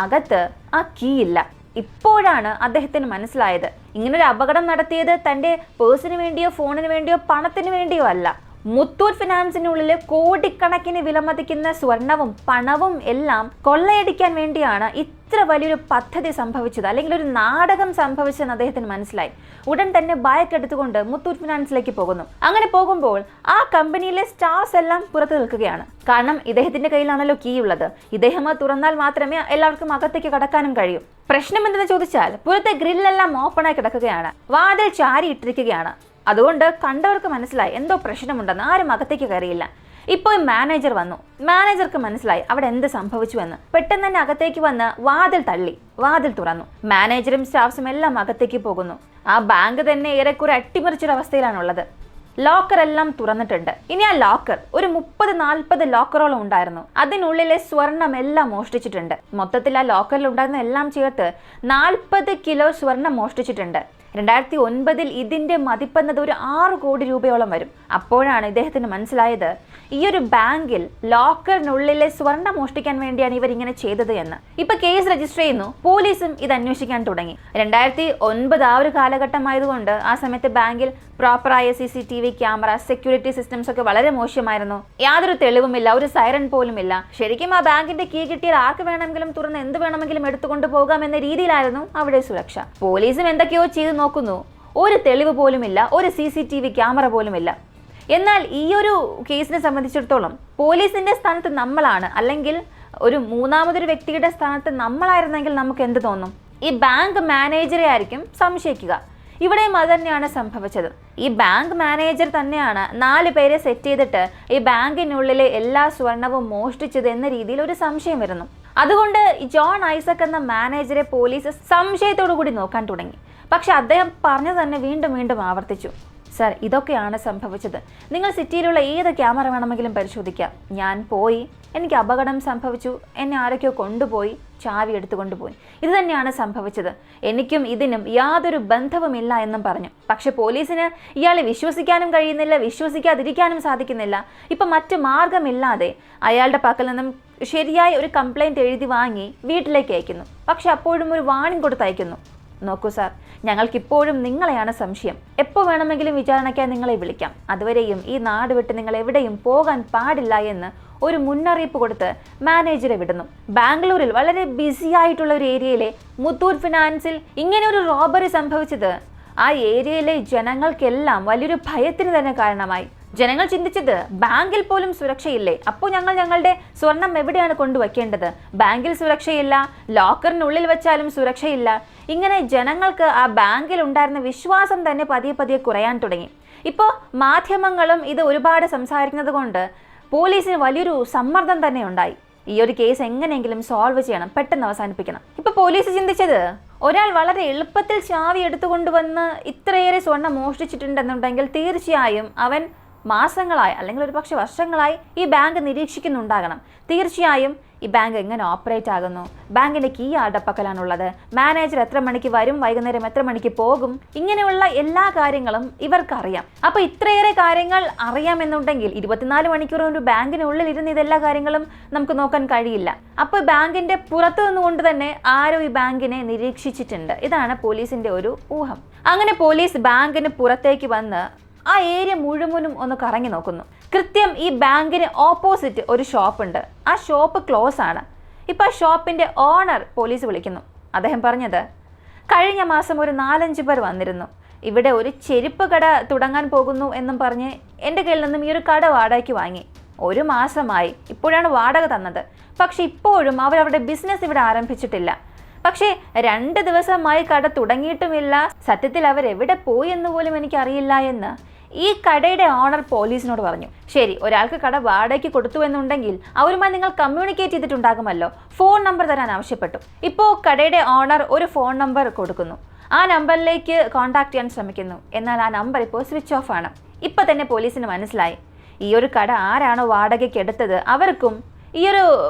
അകത്ത് ആ കീ ഇല്ല. ഇപ്പോഴാണ് അദ്ദേഹത്തിന് മനസ്സിലായത്, ഇങ്ങനൊരു അപകടം നടത്തിയത് തൻ്റെ പേഴ്സിന് വേണ്ടിയോ ഫോണിന് വേണ്ടിയോ പണത്തിന് വേണ്ടിയോ അല്ല. മുത്തൂറ്റ് ഫിനാൻസിനുള്ളിൽ കോടിക്കണക്കിന് വിലമതിക്കുന്ന സ്വർണവും പണവും എല്ലാം കൊള്ളയടിക്കാൻ വേണ്ടിയാണ് ഇത്ര വലിയൊരു പദ്ധതി സംഭവിച്ചത്, അല്ലെങ്കിൽ ഒരു നാടകം സംഭവിച്ചതെന്ന് അദ്ദേഹത്തിന് മനസ്സിലായി. ഉടൻ തന്നെ ബൈക്ക് എടുത്തുകൊണ്ട് മുത്തൂറ്റ് ഫിനാൻസിലേക്ക് പോകുന്നു. അങ്ങനെ പോകുമ്പോൾ ആ കമ്പനിയിലെ സ്റ്റാഫ്സ് എല്ലാം പുറത്തു നിൽക്കുകയാണ്. കാരണം ഇദ്ദേഹത്തിന്റെ കയ്യിലാണല്ലോ കീ ഉള്ളത്. ഇദ്ദേഹം തുറന്നാൽ മാത്രമേ എല്ലാവർക്കും അകത്തേക്ക് കടക്കാനും കഴിയൂ. പ്രശ്നം എന്തെന്ന് ചോദിച്ചാൽ പുറത്തെ ഗ്രില്ലെല്ലാം ഓപ്പണായി കിടക്കുകയാണ്, വാതിൽ ചാരി ഇട്ടിരിക്കുകയാണ്. അതുകൊണ്ട് കണ്ടവർക്ക് മനസ്സിലായി എന്തോ പ്രശ്നമുണ്ടെന്ന്. ആരും അകത്തേക്ക് കയറിയില്ല. ഇപ്പോൾ മാനേജർ വന്നു. മാനേജർക്ക് മനസ്സിലായി അവിടെ എന്ത് സംഭവിച്ചു എന്ന്. പെട്ടെന്ന് തന്നെ അകത്തേക്ക് വന്ന് വാതിൽ തുറന്നു. മാനേജറും സ്റ്റാഫ്സും എല്ലാം അകത്തേക്ക് പോകുന്നു. ആ ബാങ്ക് തന്നെ ഏറെക്കുറെ അട്ടിമറിച്ചൊരവസ്ഥയിലാണുള്ളത്. ലോക്കർ എല്ലാം തുറന്നിട്ടുണ്ട്. ഇനി ആ ലോക്കർ ഒരു 30-40 ലോക്കറോളം ഉണ്ടായിരുന്നു. അതിനുള്ളിലെ സ്വർണം എല്ലാം മോഷ്ടിച്ചിട്ടുണ്ട്. മൊത്തത്തിൽ ആ ലോക്കറിൽ ഉണ്ടായിരുന്ന എല്ലാം ചേർത്ത് 40 കിലോ സ്വർണം മോഷ്ടിച്ചിട്ടുണ്ട്. 2009 ഇതിന്റെ മതിപ്പെന്നത് ഒരു 6 കോടി രൂപയോളം വരും. അപ്പോഴാണ് ഇദ്ദേഹത്തിന് മനസ്സിലായത്, ഈ ഒരു ബാങ്കിൽ ലോക്കറിനുള്ളിലെ സ്വർണം മോഷ്ടിക്കാൻ വേണ്ടിയാണ് ഇവർ ഇങ്ങനെ ചെയ്തത് എന്ന്. ഇപ്പൊ കേസ് രജിസ്റ്റർ ചെയ്യുന്നു. പോലീസും ഇത് അന്വേഷിക്കാൻ തുടങ്ങി. 2009 ആ ഒരു കാലഘട്ടമായതുകൊണ്ട് ആ സമയത്ത് ബാങ്കിൽ പ്രോപ്പറായ CCTV ക്യാമറ, സെക്യൂരിറ്റി സിസ്റ്റംസ് ഒക്കെ വളരെ മോശമായിരുന്നു. യാതൊരു തെളിവുമില്ല, ഒരു സൈറൻ പോലും ഇല്ല. ശരിക്കും ആ ബാങ്കിന്റെ കീ കിട്ടിയാൽ ആർക്ക് വേണമെങ്കിലും തുറന്ന് എന്ത് വേണമെങ്കിലും എടുത്തുകൊണ്ട് പോകാം എന്ന രീതിയിലായിരുന്നു അവിടെ സുരക്ഷ. പോലീസും എന്തൊക്കെയോ ചെയ്ത് നോക്കുന്നു, ഒരു തെളിവ് പോലുമില്ല, ഒരു CCTV ക്യാമറ പോലുമില്ല. എന്നാൽ ഈ ഒരു കേസിനെ സംബന്ധിച്ചിടത്തോളം പോലീസിന്റെ സ്ഥാനത്ത് നമ്മളാണ്, അല്ലെങ്കിൽ ഒരു മൂന്നാമതൊരു വ്യക്തിയുടെ സ്ഥാനത്ത് നമ്മളായിരുന്നെങ്കിൽ നമുക്ക് എന്ത് തോന്നും? ഈ ബാങ്ക് മാനേജറെ ആയിരിക്കും സംശയിക്കുക. ഇവിടെയും അത് തന്നെയാണ് സംഭവിച്ചത്. ഈ ബാങ്ക് മാനേജർ തന്നെയാണ് 4 പേരെ സെറ്റ് ചെയ്തിട്ട് ഈ ബാങ്കിനുള്ളിലെ എല്ലാ സ്വർണവും മോഷ്ടിച്ചത് എന്ന രീതിയിൽ ഒരു സംശയം വരുന്നു. അതുകൊണ്ട് ജോൺ ഐസക് എന്ന മാനേജറെ പോലീസ് സംശയത്തോടു കൂടി നോക്കാൻ തുടങ്ങി. പക്ഷെ അദ്ദേഹം പറഞ്ഞു തന്നെ വീണ്ടും ആവർത്തിച്ചു, സർ, ഇതൊക്കെയാണ് സംഭവിച്ചത്. നിങ്ങൾ സിറ്റിയിലുള്ള ഏത് ക്യാമറ വേണമെങ്കിലും പരിശോധിക്കാം. ഞാൻ പോയി, എനിക്ക് അപകടം സംഭവിച്ചു, എന്നെ ആരൊക്കെയോ കൊണ്ടുപോയി, ചാവി എടുത്തു കൊണ്ടുപോയി. ഇത് തന്നെയാണ് സംഭവിച്ചത്. എനിക്കും ഇതിനും യാതൊരു ബന്ധവുമില്ല എന്നും പറഞ്ഞു. പക്ഷെ പോലീസിന് ഇയാളെ വിശ്വസിക്കാനും കഴിയുന്നില്ല, വിശ്വസിക്കാതിരിക്കാനും സാധിക്കുന്നില്ല. ഇപ്പം മറ്റു മാർഗമില്ലാതെ അയാളുടെ പക്കൽ നിന്നും ശരിയായ ഒരു കംപ്ലൈൻറ്റ് എഴുതി വാങ്ങി വീട്ടിലേക്ക് അയക്കുന്നു. പക്ഷെ അപ്പോഴും ഒരു വാണിംഗ് കൊടുത്ത് അയക്കുന്നു. നോക്കൂ സാർ, ഞങ്ങൾക്കിപ്പോഴും നിങ്ങളെയാണ് സംശയം. എപ്പോൾ വേണമെങ്കിലും വിചാരണയ്ക്കായി നിങ്ങളെ വിളിക്കാം. അതുവരെയും ഈ നാട് വിട്ട് നിങ്ങൾ എവിടെയും പോകാൻ പാടില്ല എന്ന് ഒരു മുന്നറിയിപ്പ് കൊടുത്ത് മാനേജറെ വിടുന്നു. ബാംഗ്ലൂരിൽ വളരെ ബിസി ആയിട്ടുള്ള ഒരു ഏരിയയിലെ മുത്തൂറ്റ് ഫിനാൻസിൽ ഇങ്ങനെ ഒരു റോബറി സംഭവിച്ചത് ആ ഏരിയയിലെ ജനങ്ങൾക്കെല്ലാം വലിയൊരു ഭയത്തിന് തന്നെ കാരണമായി. ജനങ്ങൾ ചിന്തിച്ചത്, ബാങ്കിൽ പോലും സുരക്ഷയില്ലേ, അപ്പോൾ ഞങ്ങളുടെ സ്വർണം എവിടെയാണ് കൊണ്ടുവയ്ക്കേണ്ടത്? ബാങ്കിൽ സുരക്ഷയില്ല, ലോക്കറിനുള്ളിൽ വെച്ചാലും സുരക്ഷയില്ല. ഇങ്ങനെ ജനങ്ങൾക്ക് ആ ബാങ്കിൽ ഉണ്ടായിരുന്ന വിശ്വാസം തന്നെ പതിയെ പതിയെ കുറയാൻ തുടങ്ങി. ഇപ്പോൾ മാധ്യമങ്ങളും ഇത് ഒരുപാട് സംസാരിക്കുന്നത് കൊണ്ട് പോലീസിന് വലിയൊരു സമ്മർദ്ദം തന്നെ ഉണ്ടായി. ഈ ഒരു കേസ് എങ്ങനെയെങ്കിലും സോൾവ് ചെയ്യണം, പെട്ടെന്ന് അവസാനിപ്പിക്കണം. ഇപ്പോൾ പോലീസ് ചിന്തിച്ചത്, ഒരാൾ വളരെ എളുപ്പത്തിൽ ചാവി എടുത്തുകൊണ്ടുവന്ന് ഇത്രയേറെ സ്വർണം മോഷ്ടിച്ചിട്ടുണ്ടെന്നുണ്ടെങ്കിൽ തീർച്ചയായും അവൻ മാസങ്ങളായി അല്ലെങ്കിൽ ഒരു പക്ഷേ വർഷങ്ങളായി ഈ ബാങ്ക് നിരീക്ഷിക്കുന്നുണ്ടാകണം. തീർച്ചയായും ഈ ബാങ്ക് എങ്ങനെ ഓപ്പറേറ്റ് ആകുന്നു, ബാങ്കിൻ്റെ കീ ആരുടെ പക്കലാണുള്ളത്, മാനേജർ എത്ര മണിക്ക് വരും, വൈകുന്നേരം എത്ര മണിക്ക് പോകും, ഇങ്ങനെയുള്ള എല്ലാ കാര്യങ്ങളും ഇവർക്കറിയാം. അപ്പോൾ ഇത്രയേറെ കാര്യങ്ങൾ അറിയാമെന്നുണ്ടെങ്കിൽ 24 മണിക്കൂർ ഒരു ബാങ്കിനുള്ളിൽ ഇരുന്ന് ഇതെല്ലാ കാര്യങ്ങളും നമുക്ക് നോക്കാൻ കഴിയില്ല. അപ്പോൾ ബാങ്കിൻ്റെ പുറത്തു നിന്നുകൊണ്ട് തന്നെ ആരോ ഈ ബാങ്കിനെ നിരീക്ഷിച്ചിട്ടുണ്ട്. ഇതാണ് പോലീസിൻ്റെ ഒരു ഊഹം. അങ്ങനെ പോലീസ് ബാങ്കിന് പുറത്തേക്ക് വന്ന് ആ ഏരിയ മുഴുവനും ഒന്ന് കറങ്ങി നോക്കുന്നു. കൃത്യം ഈ ബാങ്കിന് ഓപ്പോസിറ്റ് ഒരു ഷോപ്പുണ്ട്. ആ ഷോപ്പ് ക്ലോസ് ആണ്. ഇപ്പം ആ ഷോപ്പിൻ്റെ ഓണർ പോലീസ് വിളിക്കുന്നു. അദ്ദേഹം പറഞ്ഞത്, കഴിഞ്ഞ മാസം ഒരു 4-5 പേർ വന്നിരുന്നു. ഇവിടെ ഒരു ചെരുപ്പ് കട തുടങ്ങാൻ പോകുന്നു എന്നും പറഞ്ഞ് എൻ്റെ കയ്യിൽ നിന്നും ഈ ഒരു കട വാടകയ്ക്ക് വാങ്ങി. 1 മാസമായി, ഇപ്പോഴാണ് വാടക തന്നത്. പക്ഷെ ഇപ്പോഴും അവരവരുടെ ബിസിനസ് ഇവിടെ ആരംഭിച്ചിട്ടില്ല. പക്ഷേ 2 ദിവസമായി കട തുടങ്ങിയിട്ടുമില്ല. സത്യത്തിൽ അവരെവിടെ പോയി എന്ന് പോലും എനിക്കറിയില്ല എന്ന് ഈ കടയുടെ ഓണർ പോലീസിനോട് പറഞ്ഞു. ശരി, ഒരാൾക്ക് കട വാടകയ്ക്ക് കൊടുത്തു എന്നുണ്ടെങ്കിൽ അവരുമായി നിങ്ങൾ കമ്മ്യൂണിക്കേറ്റ് ചെയ്തിട്ടുണ്ടാകുമല്ലോ. ഫോൺ നമ്പർ തരാൻ ആവശ്യപ്പെട്ടു. ഇപ്പോൾ കടയുടെ ഓണർ ഒരു ഫോൺ നമ്പർ കൊടുക്കുന്നു. ആ നമ്പറിലേക്ക് കോൺടാക്ട് ചെയ്യാൻ ശ്രമിക്കുന്നു. എന്നാൽ ആ നമ്പർ ഇപ്പോൾ സ്വിച്ച് ഓഫ് ആണ്. ഇപ്പം തന്നെ പോലീസിന് മനസ്സിലായി, ഈ ഒരു കട ആരാണോ വാടകയ്ക്ക് എടുത്തത് അവർക്കും ഈ ഒരു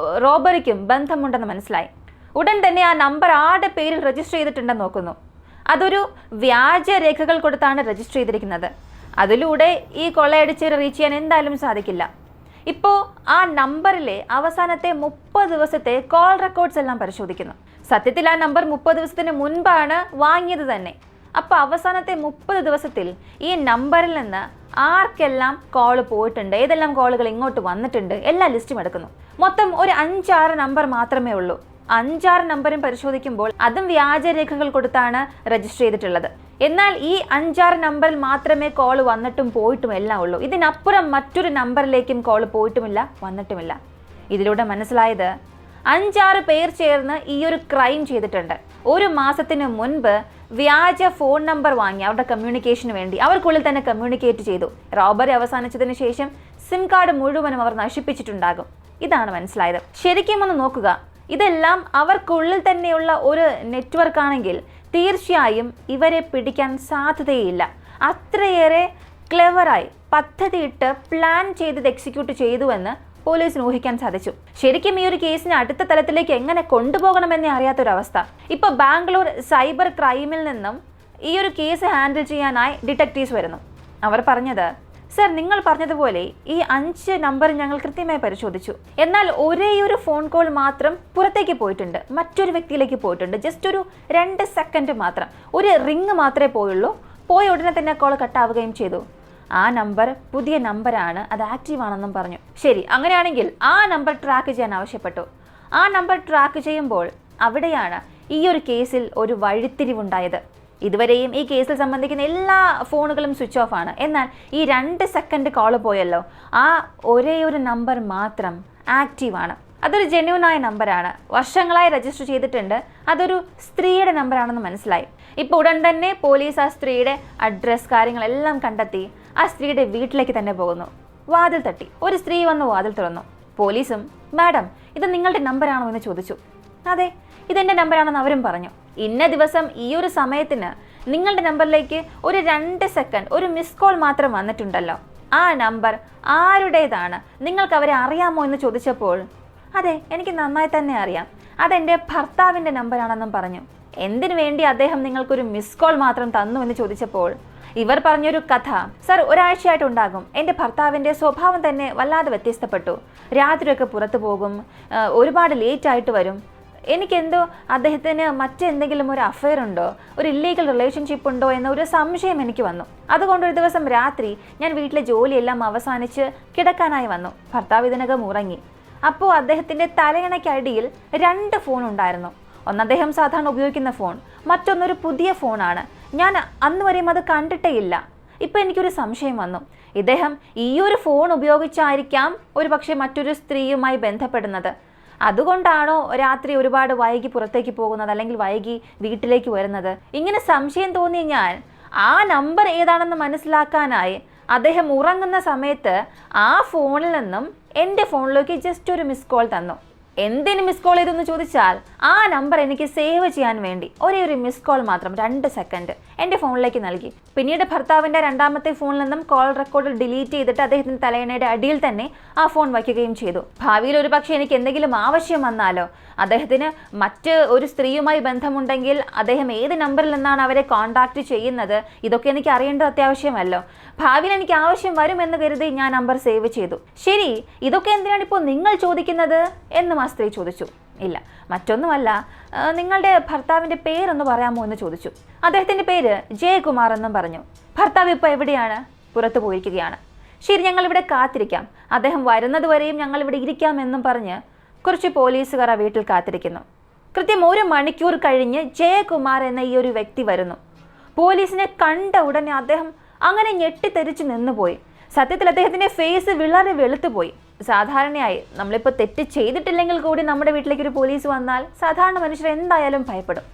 റോബറിക്കും ബന്ധമുണ്ടെന്ന് മനസ്സിലായി. ഉടൻ തന്നെ ആ നമ്പർ ആരുടെ പേരിൽ രജിസ്റ്റർ ചെയ്തിട്ടുണ്ടെന്ന് നോക്കുന്നു. അതൊരു വ്യാജ രേഖകൾ കൊടുത്താണ് രജിസ്റ്റർ ചെയ്തിരിക്കുന്നത്. അതിലൂടെ ഈ കൊള്ളയടിച്ച് റീച്ച് ചെയ്യാൻ എന്തായാലും സാധിക്കില്ല. ഇപ്പോൾ ആ നമ്പറിലെ അവസാനത്തെ 30 ദിവസത്തെ കോൾ റെക്കോർഡ്സ് എല്ലാം പരിശോധിക്കുന്നു. സത്യത്തിൽ ആ നമ്പർ 30 ദിവസത്തിന് മുൻപാണ് വാങ്ങിയത് തന്നെ. അപ്പോൾ അവസാനത്തെ 30 ദിവസത്തിൽ ഈ നമ്പറിൽ നിന്ന് ആർക്കെല്ലാം കോൾ പോയിട്ടുണ്ട്, ഏതെല്ലാം കോളുകൾ ഇങ്ങോട്ട് വന്നിട്ടുണ്ട്, എല്ലാ ലിസ്റ്റും എടുക്കുന്നു. മൊത്തം ഒരു 5-6 നമ്പർ മാത്രമേ ഉള്ളൂ. 5-6 നമ്പറും പരിശോധിക്കുമ്പോൾ അതും വ്യാജരേഖകൾ കൊടുത്താണ് രജിസ്റ്റർ ചെയ്തിട്ടുള്ളത്. എന്നാൽ ഈ 5-6 നമ്പറിൽ മാത്രമേ കോൾ വന്നിട്ടും പോയിട്ടും എല്ലാം ഉള്ളൂ. ഇതിനപ്പുറം മറ്റൊരു നമ്പറിലേക്കും കോൾ പോയിട്ടുമില്ല, വന്നിട്ടുമില്ല. ഇതിലൂടെ മനസ്സിലായത് 5-6 പേർ ചേർന്ന് ഈ ഒരു ക്രൈം ചെയ്തിട്ടുണ്ട്. 1 മാസത്തിന് മുൻപ് വ്യാജ ഫോൺ നമ്പർ വാങ്ങി അവരുടെ കമ്മ്യൂണിക്കേഷന് വേണ്ടി അവർക്കുള്ളിൽ തന്നെ കമ്മ്യൂണിക്കേറ്റ് ചെയ്തു. റോബറി അവസാനിച്ചതിന് ശേഷം സിം കാർഡ് മുഴുവനും അവർ നശിപ്പിച്ചിട്ടുണ്ടാകും. ഇതാണ് മനസ്സിലായത്. ശരിക്കും ഒന്ന് നോക്കുക, ഇതെല്ലാം അവർക്കുള്ളിൽ തന്നെയുള്ള ഒരു നെറ്റ്വർക്ക് ആണെങ്കിൽ തീർച്ചയായും ഇവരെ പിടിക്കാൻ സാധ്യതയില്ല. അത്രയേറെ ക്ലെവറായി പദ്ധതിയിട്ട് പ്ലാൻ ചെയ്ത് എക്സിക്യൂട്ട് ചെയ്തുവെന്ന് പോലീസിന് ഊഹിക്കാൻ സാധിച്ചു. ശരിക്കും ഈ ഒരു കേസിനെ അടുത്ത തലത്തിലേക്ക് എങ്ങനെ കൊണ്ടുപോകണമെന്നേ അറിയാത്തൊരവസ്ഥ. ഇപ്പോൾ ബാംഗ്ലൂർ സൈബർ ക്രൈമിൽ നിന്നും ഈ ഒരു കേസ് ഹാൻഡിൽ ചെയ്യാനായി ഡിറ്റക്റ്റീവ്സ് വരുന്നു. അവർ പറഞ്ഞത്, സർ, നിങ്ങൾ പറഞ്ഞതുപോലെ ഈ 5 നമ്പർ ഞങ്ങൾ കൃത്യമായി പരിശോധിച്ചു. എന്നാൽ ഒരേയൊരു ഫോൺ കോൾ മാത്രം പുറത്തേക്ക് പോയിട്ടുണ്ട്, മറ്റൊരു വ്യക്തിയിലേക്ക് പോയിട്ടുണ്ട്. ജസ്റ്റ് ഒരു 2 സെക്കൻഡ് മാത്രം, ഒരു റിങ് മാത്രമേ പോയുള്ളൂ. പോയ ഉടനെ തന്നെ കോൾ കട്ടാവുകയും ചെയ്തു. ആ നമ്പർ പുതിയ നമ്പറാണ്, അത് ആക്റ്റീവ് ആണെന്നും പറഞ്ഞു. ശരി, അങ്ങനെയാണെങ്കിൽ ആ നമ്പർ ട്രാക്ക് ചെയ്യാൻ ആവശ്യപ്പെട്ടു. ആ നമ്പർ ട്രാക്ക് ചെയ്യുമ്പോൾ അവിടെയാണ് ഈ ഒരു കേസിൽ ഒരു വഴിത്തിരിവുണ്ടായത്. ഇതുവരെയും ഈ കേസിൽ സംബന്ധിക്കുന്ന എല്ലാ ഫോണുകളും സ്വിച്ച് ഓഫ് ആണ്. എന്നാൽ ഈ 2 സെക്കൻഡ് കോൾ പോയല്ലോ, ആ ഒരേ ഒരു നമ്പർ മാത്രം ആക്റ്റീവാണ്. അതൊരു ജെന്യൂനായ നമ്പറാണ്, വർഷങ്ങളായി രജിസ്റ്റർ ചെയ്തിട്ടുണ്ട്. അതൊരു സ്ത്രീയുടെ നമ്പറാണെന്ന് മനസ്സിലായി. ഇപ്പോൾ ഉടൻ തന്നെ പോലീസ് ആ സ്ത്രീയുടെ അഡ്രസ് കാര്യങ്ങളെല്ലാം കണ്ടെത്തി ആ സ്ത്രീയുടെ വീട്ടിലേക്ക് തന്നെ പോകുന്നു. വാതിൽ തട്ടി. ഒരു സ്ത്രീ വന്ന് വാതിൽ തുറന്നു. പോലീസും, മാഡം, ഇത് നിങ്ങളുടെ നമ്പറാണോ എന്ന് ചോദിച്ചു. അതെ, ഇതെൻ്റെ നമ്പറാണെന്ന് അവരും പറഞ്ഞു. ഇന്ന ദിവസം ഈ ഒരു സമയത്തിന് നിങ്ങളുടെ നമ്പറിലേക്ക് ഒരു 2 സെക്കൻഡ് ഒരു മിസ് കോൾ മാത്രം വന്നിട്ടുണ്ടല്ലോ, ആ നമ്പർ ആരുടേതാണ്, നിങ്ങൾക്ക് അവരെ അറിയാമോ എന്ന് ചോദിച്ചപ്പോൾ അതെ എനിക്ക് നന്നായി തന്നെ അറിയാം, അതെൻ്റെ ഭർത്താവിൻ്റെ നമ്പറാണെന്നും പറഞ്ഞു. എന്തിനു വേണ്ടി അദ്ദേഹം നിങ്ങൾക്കൊരു മിസ് കോൾ മാത്രം തന്നു എന്ന് ചോദിച്ചപ്പോൾ ഇവർ പറഞ്ഞൊരു കഥ, സർ ഒരാഴ്ചയായിട്ടുണ്ടാകും, എൻ്റെ ഭർത്താവിൻ്റെ സ്വഭാവം തന്നെ വല്ലാതെ വ്യത്യസ്തപ്പെട്ടു, രാത്രിയൊക്കെ പുറത്തു പോകും, ഒരുപാട് ലേറ്റ് ആയിട്ട് വരും, എനിക്കെന്തോ അദ്ദേഹത്തിന് മറ്റെന്തെങ്കിലും ഒരു അഫെയർ ഉണ്ടോ, ഒരു ഇല്ലീഗൽ റിലേഷൻഷിപ്പ് ഉണ്ടോ എന്ന ഒരു സംശയം എനിക്ക് വന്നു. അതുകൊണ്ട് ഒരു ദിവസം രാത്രി ഞാൻ വീട്ടിലെ ജോലിയെല്ലാം അവസാനിച്ച് കിടക്കാനായി വന്നു. ഭർത്താവ് ഇതിനകം ഉറങ്ങി. അപ്പോൾ അദ്ദേഹത്തിൻ്റെ തലയണയ്ക്കടിയിൽ 2 ഫോൺ ഉണ്ടായിരുന്നു. ഒന്ന് അദ്ദേഹം സാധാരണ ഉപയോഗിക്കുന്ന ഫോൺ, മറ്റൊന്നൊരു പുതിയ ഫോണാണ്. ഞാൻ അന്ന് വരെയും അത് കണ്ടിട്ടേ ഇല്ല. ഇപ്പം എനിക്കൊരു സംശയം വന്നു, ഇദ്ദേഹം ഈ ഒരു ഫോൺ ഉപയോഗിച്ചായിരിക്കാം ഒരു പക്ഷേ മറ്റൊരു സ്ത്രീയുമായി ബന്ധപ്പെടുന്നത്. അതുകൊണ്ടാണോ രാത്രി ഒരുപാട് വൈകി പുറത്തേക്ക് പോകുന്നത്, അല്ലെങ്കിൽ വൈകി വീട്ടിലേക്ക് വരുന്നത്? ഇങ്ങനെ സംശയം തോന്നിയ ഞാൻ ആ നമ്പർ ഏതാണെന്ന് മനസ്സിലാക്കാനായി അദ്ദേഹം ഉറങ്ങുന്ന സമയത്ത് ആ ഫോണിൽ നിന്നും എൻ്റെ ഫോണിലേക്ക് ജസ്റ്റ് ഒരു മിസ് കോൾ തന്നു. എന്തിന് മിസ് കോൾ ചെയ്തെന്ന് ചോദിച്ചാൽ ആ നമ്പർ എനിക്ക് സേവ് ചെയ്യാൻ വേണ്ടി ഒരേ ഒരു മിസ് കോൾ മാത്രം 2 സെക്കൻഡ് എൻ്റെ ഫോണിലേക്ക് നൽകി. പിന്നീട് ഭർത്താവിൻ്റെ 2ാമത്തെ ഫോണിൽ നിന്നും കോൾ റെക്കോർഡ് ഡിലീറ്റ് ചെയ്തിട്ട് അദ്ദേഹത്തിൻ്റെ തലയണയുടെ അടിയിൽ തന്നെ ആ ഫോൺ വയ്ക്കുകയും ചെയ്തു. ഭാവിയിൽ ഒരു പക്ഷേ എനിക്ക് എന്തെങ്കിലും ആവശ്യം വന്നാലോ, അദ്ദേഹത്തിന് മറ്റ് ഒരു സ്ത്രീയുമായി ബന്ധമുണ്ടെങ്കിൽ അദ്ദേഹം ഏത് നമ്പറിൽ നിന്നാണ് അവരെ കോൺടാക്ട് ചെയ്യുന്നത്, ഇതൊക്കെ എനിക്ക് അറിയേണ്ടത് അത്യാവശ്യമല്ലോ. ഭാവിയിൽ എനിക്ക് ആവശ്യം വരുമെന്ന് കരുതി ഞാൻ നമ്പർ സേവ് ചെയ്തു. ശരി, ഇതൊക്കെ എന്തിനാണ് ഇപ്പോൾ നിങ്ങൾ ചോദിക്കുന്നത് എന്നും ആ സ്ത്രീ ചോദിച്ചു. ഇല്ല, മറ്റൊന്നുമല്ല, നിങ്ങളുടെ ഭർത്താവിൻ്റെ പേരൊന്ന് പറയാമോ എന്ന് ചോദിച്ചു. അദ്ദേഹത്തിൻ്റെ പേര് ജയകുമാർ എന്നും പറഞ്ഞു. ഭർത്താവ് ഇപ്പോൾ എവിടെയാണ്? പുറത്തു പോയിരിക്കുകയാണ്. ശരി, ഞങ്ങളിവിടെ കാത്തിരിക്കാം, അദ്ദേഹം വരുന്നത് വരെയും ഞങ്ങളിവിടെ ഇരിക്കാമെന്നും പറഞ്ഞ് കുറച്ച് പോലീസുകാർ ആ വീട്ടിൽ കാത്തിരിക്കുന്നു. കൃത്യം 1 മണിക്കൂർ കഴിഞ്ഞ് ജയകുമാർ എന്ന ഈ ഒരു വ്യക്തി വരുന്നു. പോലീസിനെ കണ്ട ഉടനെ അദ്ദേഹം അങ്ങനെ ഞെട്ടിത്തെറിച്ച് നിന്നുപോയി. സത്യത്തിൽ അദ്ദേഹത്തിൻ്റെ ഫേസ് വളരെ വെളുത്തുപോയി. സാധാരണയായി നമ്മളിപ്പോൾ തെറ്റ് ചെയ്തിട്ടില്ലെങ്കിൽ കൂടി നമ്മുടെ വീട്ടിലേക്ക് ഒരു പോലീസ് വന്നാൽ സാധാരണ മനുഷ്യർ എന്തായാലും ഭയപ്പെടും.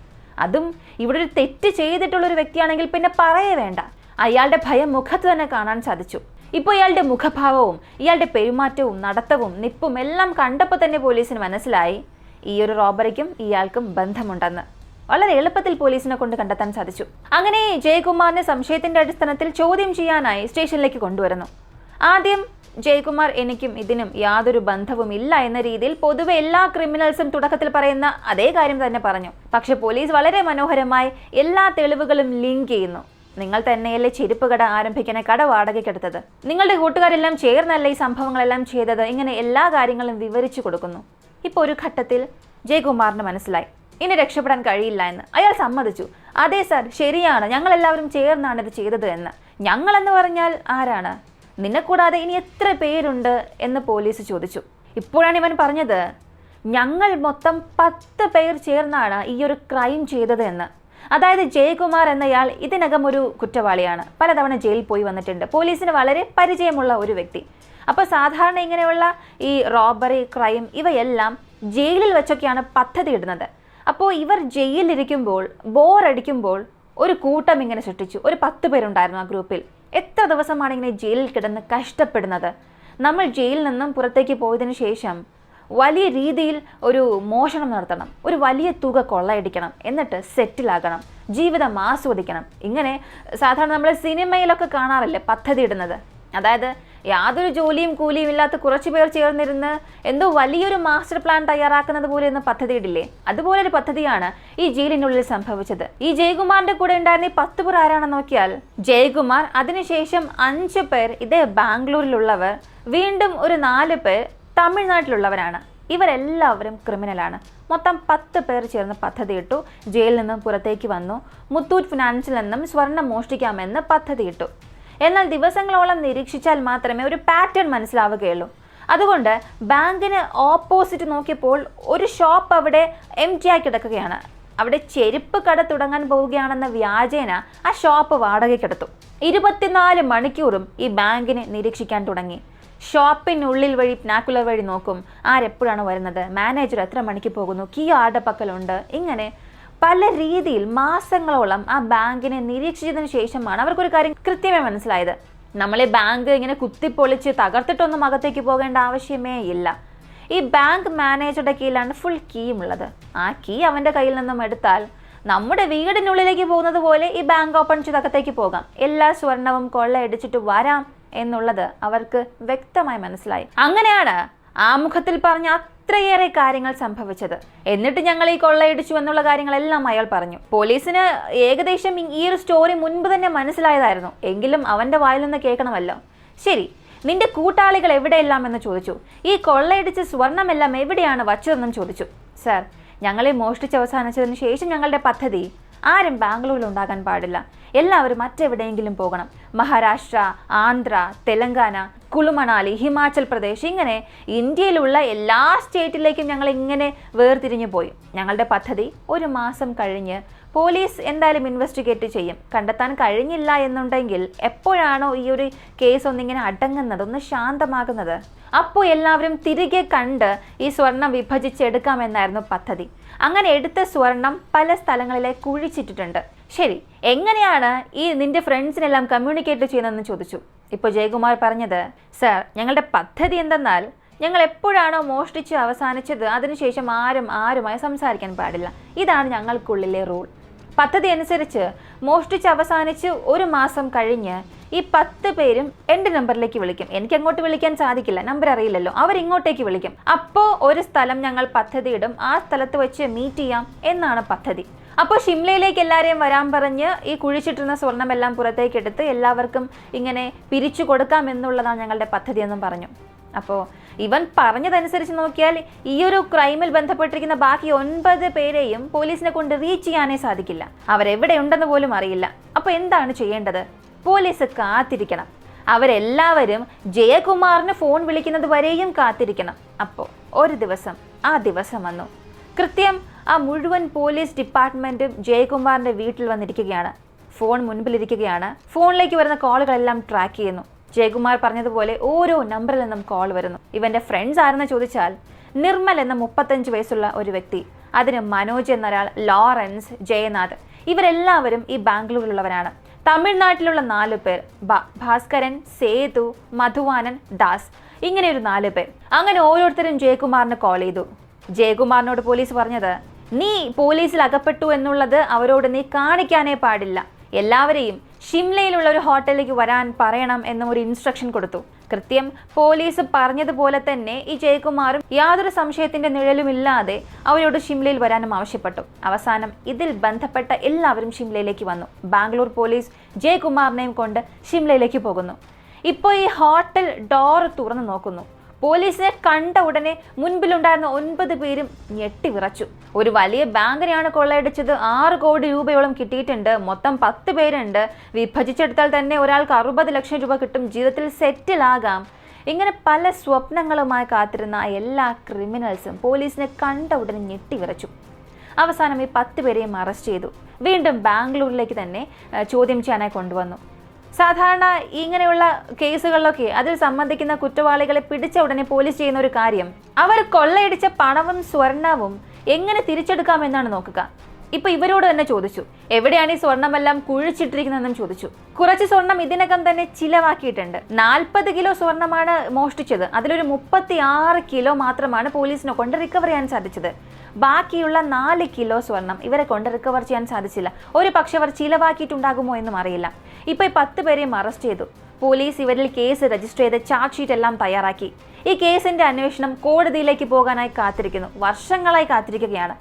അതും ഇവിടെ ഒരു തെറ്റ് ചെയ്തിട്ടുള്ളൊരു വ്യക്തിയാണെങ്കിൽ പിന്നെ പറയേ വേണ്ട. അയാളുടെ ഭയം മുഖത്ത് തന്നെ കാണാൻ സാധിച്ചു. ഇപ്പോൾ ഇയാളുടെ മുഖഭാവവും ഇയാളുടെ പെരുമാറ്റവും നടത്തവും നിപ്പും എല്ലാം കണ്ടപ്പോൾ തന്നെ പോലീസിന് മനസ്സിലായി ഈ ഒരു റോബറിക്കും ഇയാൾക്കും ബന്ധമുണ്ടെന്ന്. വളരെ എളുപ്പത്തിൽ പോലീസിനെ കൊണ്ട് കണ്ടെത്താൻ സാധിച്ചു. അങ്ങനെ ജയകുമാറിനെ സംശയത്തിന്റെ അടിസ്ഥാനത്തിൽ ചോദ്യം ചെയ്യാനായി സ്റ്റേഷനിലേക്ക് കൊണ്ടുവരുന്നു. ആദ്യം ജയകുമാർ എനിക്കും ഇതിനും യാതൊരു ബന്ധവും ഇല്ല എന്ന രീതിയിൽ പൊതുവെ എല്ലാ ക്രിമിനൽസും തുടക്കത്തിൽ പറയുന്ന അതേ കാര്യം തന്നെ പറഞ്ഞു. പക്ഷെ പോലീസ് വളരെ മനോഹരമായി എല്ലാ തെളിവുകളും ലിങ്ക് ചെയ്യുന്നു. നിങ്ങൾ തന്നെയല്ലേ ചെരുപ്പ് കട ആരംഭിക്കുന്ന കട വാടകയ്ക്കെടുത്തത്, നിങ്ങളുടെ കൂട്ടുകാരെല്ലാം ചേർന്നല്ല ഈ സംഭവങ്ങളെല്ലാം ചെയ്തത്, ഇങ്ങനെ എല്ലാ കാര്യങ്ങളും വിവരിച്ചു കൊടുക്കുന്നു. ഇപ്പോൾ ഒരു ഘട്ടത്തിൽ ജയകുമാറിന് മനസ്സിലായി ഇനി രക്ഷപ്പെടാൻ കഴിയില്ല എന്ന്. അയാൾ സമ്മതിച്ചു. അതെ സർ, ശരിയാണ്, ഞങ്ങളെല്ലാവരും ചേർന്നാണ് ഇത് ചെയ്തത് എന്ന്. ഞങ്ങളെന്ന് പറഞ്ഞാൽ ആരാണ്? നിന്നെ കൂടാതെ ഇനി എത്ര പേരുണ്ട് എന്ന് പോലീസ് ചോദിച്ചു. ഇപ്പോഴാണ് ഇവൻ പറഞ്ഞത് ഞങ്ങൾ മൊത്തം 10 പേർ ചേർന്നാണ് ഈ ഒരു ക്രൈം ചെയ്തത് എന്ന്. അതായത് ജയകുമാർ എന്നയാൾ ഇതിനകം ഒരു കുറ്റവാളിയാണ്, പലതവണ ജയിലിൽ പോയി വന്നിട്ടുണ്ട്, പോലീസിന് വളരെ പരിചയമുള്ള ഒരു വ്യക്തി. അപ്പോൾ സാധാരണ ഇങ്ങനെയുള്ള ഈ റോബറി, ക്രൈം ഇവയെല്ലാം ജയിലിൽ വെച്ചൊക്കെയാണ് പദ്ധതി ഇടുന്നത്. അപ്പോൾ ഇവർ ജയിലിലിരിക്കുമ്പോൾ ബോറടിക്കുമ്പോൾ ഒരു കൂട്ടം ഇങ്ങനെ സൃഷ്ടിച്ചു. ഒരു 10 പേരുണ്ടായിരുന്നു ആ ഗ്രൂപ്പിൽ. എത്ര ദിവസമാണ് ഇങ്ങനെ ജയിലിൽ കിടന്ന് കഷ്ടപ്പെടുന്നത്. നമ്മൾ ജയിലിൽ നിന്നും പുറത്തേക്ക് പോയതിനു ശേഷം വലിയ രീതിയിൽ ഒരു മോഷണം നടത്തണം, ഒരു വലിയ തുക കൊള്ളയടിക്കണം, എന്നിട്ട് സെറ്റിലാകണം, ജീവിതം ആസ്വദിക്കണം. ഇങ്ങനെ സാധാരണ നമ്മൾ സിനിമയിലൊക്കെ കാണാറില്ലേ പദ്ധതി ഇടുന്നത്. അതായത് യാതൊരു ജോലിയും കൂലിയും ഇല്ലാത്ത കുറച്ച് പേർ ചേർന്നിരുന്ന് എന്തോ വലിയൊരു മാസ്റ്റർ പ്ലാൻ തയ്യാറാക്കുന്നത് പോലെ ഒന്ന് പദ്ധതി ഇടില്ലേ, അതുപോലൊരു പദ്ധതിയാണ് ഈ ജയിലിനുള്ളിൽ സംഭവിച്ചത്. ഈ ജയകുമാറിന്റെ കൂടെ ഉണ്ടായിരുന്ന ഈ 10 പേർ ആരാണെന്ന് നോക്കിയാൽ ജയകുമാർ, അതിനുശേഷം 5 പേർ ഇതേ ബാംഗ്ലൂരിലുള്ളവർ, വീണ്ടും ഒരു 4 പേർ തമിഴ്നാട്ടിലുള്ളവരാണ്. ഇവരെല്ലാവരും ക്രിമിനലാണ്. മൊത്തം 10 പേർ ചേർന്ന് പദ്ധതിയിട്ടു. ജയിലിൽ നിന്നും പുറത്തേക്ക് വന്നു. മുത്തൂറ്റ് ഫിനാൻസിൽ നിന്നും സ്വർണം മോഷ്ടിക്കാമെന്ന് പദ്ധതിയിട്ടു. എന്നാൽ ദിവസങ്ങളോളം നിരീക്ഷിച്ചാൽ മാത്രമേ ഒരു പാറ്റേൺ മനസ്സിലാവുകയുള്ളൂ. അതുകൊണ്ട് ബാങ്കിന് ഓപ്പോസിറ്റ് നോക്കിയപ്പോൾ ഒരു ഷോപ്പ് അവിടെ എംപ്റ്റിയായി കിടക്കുകയാണ്. അവിടെ ചെരുപ്പ് കട തുടങ്ങാൻ പോവുകയാണെന്ന വ്യാജേന ആ ഷോപ്പ് വാടകയ്ക്കെടുത്തു. 24 മണിക്കൂറും ഈ ബാങ്കിനെ നിരീക്ഷിക്കാൻ തുടങ്ങി. ഷോപ്പിനുള്ളിൽ വഴി നാക്കുലർ വഴി നോക്കും, ആരെപ്പോഴാണ് വരുന്നത്, മാനേജർ എത്ര മണിക്ക് പോകുന്നു, കീ ആരുടെ പക്കലുണ്ട്. ഇങ്ങനെ പല രീതിയിൽ മാസങ്ങളോളം ആ ബാങ്കിനെ നിരീക്ഷിച്ചതിന് ശേഷമാണ് അവർക്കൊരു കാര്യം കൃത്യമായി മനസ്സിലായത്. നമ്മളെ ബാങ്ക് ഇങ്ങനെ കുത്തിപ്പൊളിച്ച് തകർത്തിട്ടൊന്നും അകത്തേക്ക് പോകേണ്ട ആവശ്യമേ ഇല്ല. ഈ ബാങ്ക് മാനേജറുടെ കീഴിലാണ് ഫുൾ കീയും ഉള്ളത്. ആ കീ അവൻ്റെ കയ്യിൽ നിന്നും എടുത്താൽ നമ്മുടെ വീടിനുള്ളിലേക്ക് പോകുന്നത് പോലെ ഈ ബാങ്ക് ഓപ്പൺ ചെയ്തകത്തേക്ക് പോകാം, എല്ലാ സ്വർണവും കൊള്ളയടിച്ചിട്ട് വരാം എന്നുള്ളത് അവർക്ക് വ്യക്തമായി മനസ്സിലായി. അങ്ങനെയാണ് ആമുഖത്തിൽ പറഞ്ഞ അത്രയേറെ കാര്യങ്ങൾ സംഭവിച്ചത്. എന്നിട്ട് ഞങ്ങൾ ഈ കൊള്ളയടിച്ചു എന്നുള്ള കാര്യങ്ങളെല്ലാം അയാൾ പറഞ്ഞു. പോലീസിന് ഏകദേശം ഈ ഒരു സ്റ്റോറി മുൻപ് തന്നെ മനസ്സിലായതായിരുന്നു. എങ്കിലും അവന്റെ വായിൽ നിന്ന് കേൾക്കണമല്ലോ. ശരി, നിന്റെ കൂട്ടാളികൾ എവിടെയെല്ലാം എന്ന് ചോദിച്ചു. ഈ കൊള്ളയടിച്ച സ്വർണമെല്ലാം എവിടെയാണ് വച്ചതെന്നും ചോദിച്ചു. സർ, ഞങ്ങളെ മോഷ്ടിച്ച് അവസാനിച്ചതിന് ശേഷം ഞങ്ങളുടെ പദ്ധതി ആരും ബാംഗ്ലൂരിൽ ഉണ്ടാകാൻ പാടില്ല. എല്ലാവരും മറ്റെവിടെയെങ്കിലും പോകണം. മഹാരാഷ്ട്ര, ആന്ധ്ര, തെലങ്കാന, കുളു മണാലി, ഹിമാചൽ പ്രദേശ്, ഇങ്ങനെ ഇന്ത്യയിലുള്ള എല്ലാ സ്റ്റേറ്റിലേക്കും ഞങ്ങൾ ഇങ്ങനെ വേർതിരിഞ്ഞു പോയി. ഞങ്ങളുടെ പദ്ധതി 1 മാസം കഴിഞ്ഞ് പോലീസ് എന്തായാലും ഇൻവെസ്റ്റിഗേറ്റ് ചെയ്യും. കണ്ടെത്താൻ കഴിഞ്ഞില്ല എന്നുണ്ടെങ്കിൽ എപ്പോഴാണോ ഈ ഒരു കേസ് ഒന്നിങ്ങനെ അടങ്ങുന്നത്, ഒന്ന് ശാന്തമാകുന്നത്, അപ്പോൾ എല്ലാവരും തിരികെ കണ്ട് ഈ സ്വർണം വിഭജിച്ചെടുക്കാമെന്നായിരുന്നു പദ്ധതി. അങ്ങനെ എടുത്ത സ്വർണം പല സ്ഥലങ്ങളിലെ കുഴിച്ചിട്ടിട്ടുണ്ട്. ശരി, എങ്ങനെയാണ് ഈ നിന്റെ ഫ്രണ്ട്സിനെല്ലാം കമ്മ്യൂണിക്കേറ്റ് ചെയ്യുന്നതെന്ന് ചോദിച്ചു. ഇപ്പോൾ ജയകുമാർ പറഞ്ഞത്, സർ, ഞങ്ങളുടെ പദ്ധതി എന്തെന്നാൽ ഞങ്ങൾ എപ്പോഴാണോ മോഷ്ടിച്ച് അവസാനിച്ചത് അതിനുശേഷം ആരുമായി സംസാരിക്കാൻ പാടില്ല. ഇതാണ് ഞങ്ങൾക്കുള്ളിലെ റൂൾ. പദ്ധതി അനുസരിച്ച് മോഷ്ടിച്ച് അവസാനിച്ച് 1 മാസം കഴിഞ്ഞ് ഈ 10 പേരും എൻ്റെ നമ്പറിലേക്ക് വിളിക്കും. എനിക്ക് അങ്ങോട്ട് വിളിക്കാൻ സാധിക്കില്ല, നമ്പർ അറിയില്ലല്ലോ. അവരിങ്ങോട്ടേക്ക് വിളിക്കും. അപ്പോൾ ഒരു സ്ഥലം ഞങ്ങൾ പദ്ധതിയിടും, ആ സ്ഥലത്ത് വെച്ച് മീറ്റ് ചെയ്യാം എന്നാണ് പദ്ധതി. അപ്പോൾ ഷിംലയിലേക്ക് എല്ലാവരെയും വരാൻ പറഞ്ഞ് ഈ കുഴിച്ചിട്ടിരുന്ന സ്വർണ്ണമെല്ലാം പുറത്തേക്ക് എടുത്ത് എല്ലാവർക്കും ഇങ്ങനെ പിരിച്ചു കൊടുക്കാം എന്നുള്ളതാണ് ഞങ്ങളുടെ പദ്ധതി എന്നും പറഞ്ഞു. അപ്പോൾ ഇവൻ പറഞ്ഞതനുസരിച്ച് നോക്കിയാൽ ഈ ഒരു ക്രൈമിൽ ബന്ധപ്പെട്ടിരിക്കുന്ന ബാക്കി 9 പേരെയും പോലീസിനെ കൊണ്ട് റീച്ച് ചെയ്യാനേ സാധിക്കില്ല. അവരെവിടെയുണ്ടെന്ന് പോലും അറിയില്ല. അപ്പോൾ എന്താണ് ചെയ്യേണ്ടത്? പോലീസ് കാത്തിരിക്കണം. അവരെല്ലാവരും ജയകുമാറിന് ഫോൺ വിളിക്കുന്നത് വരെയും കാത്തിരിക്കണം. അപ്പോൾ ഒരു ദിവസം ആ ദിവസം വന്നു. കൃത്യം ആ മുഴുവൻ പോലീസ് ഡിപ്പാർട്ട്മെന്റും ജയകുമാറിന്റെ വീട്ടിൽ വന്നിരിക്കുകയാണ്. ഫോൺ മുൻപിലിരിക്കുകയാണ്. ഫോണിലേക്ക് വരുന്ന കോളുകളെല്ലാം ട്രാക്ക് ചെയ്യുന്നു. ജയകുമാർ പറഞ്ഞതുപോലെ ഓരോ നമ്പറിൽ നിന്നും കോൾ വരുന്നു. ഇവന്റെ ഫ്രണ്ട്സ് ആരെന്ന് ചോദിച്ചാൽ നിർമ്മൽ എന്ന 35 വയസ്സുള്ള ഒരു വ്യക്തി, അതിന് മനോജ് എന്നൊരാൾ, ലോറൻസ്, ജയനാഥ്, ഇവരെല്ലാവരും ഈ ബാംഗ്ലൂരിലുള്ളവരാണ്. തമിഴ്നാട്ടിലുള്ള 4 പേർ, ഭാസ്കരൻ, സേതു, മധുവാനൻ, ദാസ്, ഇങ്ങനെ ഒരു 4 പേർ. അങ്ങനെ ഓരോരുത്തരും ജയകുമാറിന് കോൾ ചെയ്തു. ജയകുമാറിനോട് പോലീസ് പറഞ്ഞത്, നീ പോലീസിൽ അകപ്പെട്ടു എന്നുള്ളത് അവരോട് നീ കാണിക്കാനേ പാടില്ല. എല്ലാവരെയും ഷിംലയിലുള്ള ഒരു ഹോട്ടലിലേക്ക് വരാൻ പറയണം എന്നും ഒരു ഇൻസ്ട്രക്ഷൻ കൊടുത്തു. കൃത്യം പോലീസ് പറഞ്ഞതുപോലെ തന്നെ ഈ ജയകുമാറും യാതൊരു സംശയത്തിന്റെ നിഴലുമില്ലാതെ അവരോട് ഷിംലയിൽ വരാനും ആവശ്യപ്പെട്ടു. അവസാനം ഇതിൽ ബന്ധപ്പെട്ട എല്ലാവരും ഷിംലയിലേക്ക് വന്നു. ബാംഗ്ലൂർ പോലീസ് ജയകുമാറിനെയും കൊണ്ട് ഷിംലയിലേക്ക് പോകുന്നു. ഇപ്പോൾ ഈ ഹോട്ടൽ ഡോർ തുറന്നു നോക്കുന്നു. പോലീസിനെ കണ്ട ഉടനെ മുൻപിലുണ്ടായിരുന്ന 9 പേരും ഞെട്ടിവിറച്ചു. ഒരു വലിയ ബാങ്കിനെയാണ് കൊള്ളയടിച്ചത്. 6 കോടി രൂപയോളം കിട്ടിയിട്ടുണ്ട്. മൊത്തം 10 പേരുണ്ട്. വിഭജിച്ചെടുത്താൽ തന്നെ ഒരാൾക്ക് 60 ലക്ഷം രൂപ കിട്ടും. ജീവിതത്തിൽ സെറ്റിലാകാം. ഇങ്ങനെ പല സ്വപ്നങ്ങളുമായി കാത്തിരുന്ന എല്ലാ ക്രിമിനൽസും പോലീസിനെ കണ്ട ഉടനെ ഞെട്ടിവിറച്ചു. അവസാനം ഈ 10 പേരെയും അറസ്റ്റ് ചെയ്തു. വീണ്ടും ബാംഗ്ലൂരിലേക്ക് തന്നെ ചോദ്യം ചെയ്യാനായി കൊണ്ടുവന്നു. സാധാരണ ഇങ്ങനെയുള്ള കേസുകളിലൊക്കെ അതിൽ സംബന്ധിക്കുന്ന കുറ്റവാളികളെ പിടിച്ച ഉടനെ പോലീസ് ചെയ്യുന്ന ഒരു കാര്യം, അവർ കൊള്ളയടിച്ച പണവും സ്വർണവും എങ്ങനെ തിരിച്ചെടുക്കാമെന്നാണ് നോക്കുക. ഇപ്പൊ ഇവരോട് തന്നെ ചോദിച്ചു, എവിടെയാണ് ഈ സ്വർണമെല്ലാം കുഴിച്ചിട്ടിരിക്കുന്നതെന്നും ചോദിച്ചു. കുറച്ച് സ്വർണം ഇതിനകം തന്നെ ചിലവാക്കിയിട്ടുണ്ട്. 40 കിലോ സ്വർണമാണ് മോഷ്ടിച്ചത്. അതിലൊരു 36 കിലോ മാത്രമാണ് പോലീസിനെ കൊണ്ട് റിക്കവർ ചെയ്യാൻ സാധിച്ചത്. ബാക്കിയുള്ള 4 കിലോ സ്വർണം ഇവരെ കൊണ്ട് റിക്കവർ ചെയ്യാൻ സാധിച്ചില്ല. ഒരു പക്ഷെ അവർ ചിലവാക്കിയിട്ടുണ്ടാകുമോ എന്നും അറിയില്ല. ഇപ്പൊ ഈ 10 പേരെയും അറസ്റ്റ് ചെയ്തു. പോലീസ് ഇവരിൽ കേസ് രജിസ്റ്റർ ചെയ്ത് ചാർജ് ഷീറ്റ് എല്ലാം തയ്യാറാക്കി. ഈ കേസിന്റെ അന്വേഷണം കോടതിയിലേക്ക് പോകാനായി കാത്തിരിക്കുന്നു. വർഷങ്ങളായി കാത്തിരിക്കുകയാണ്.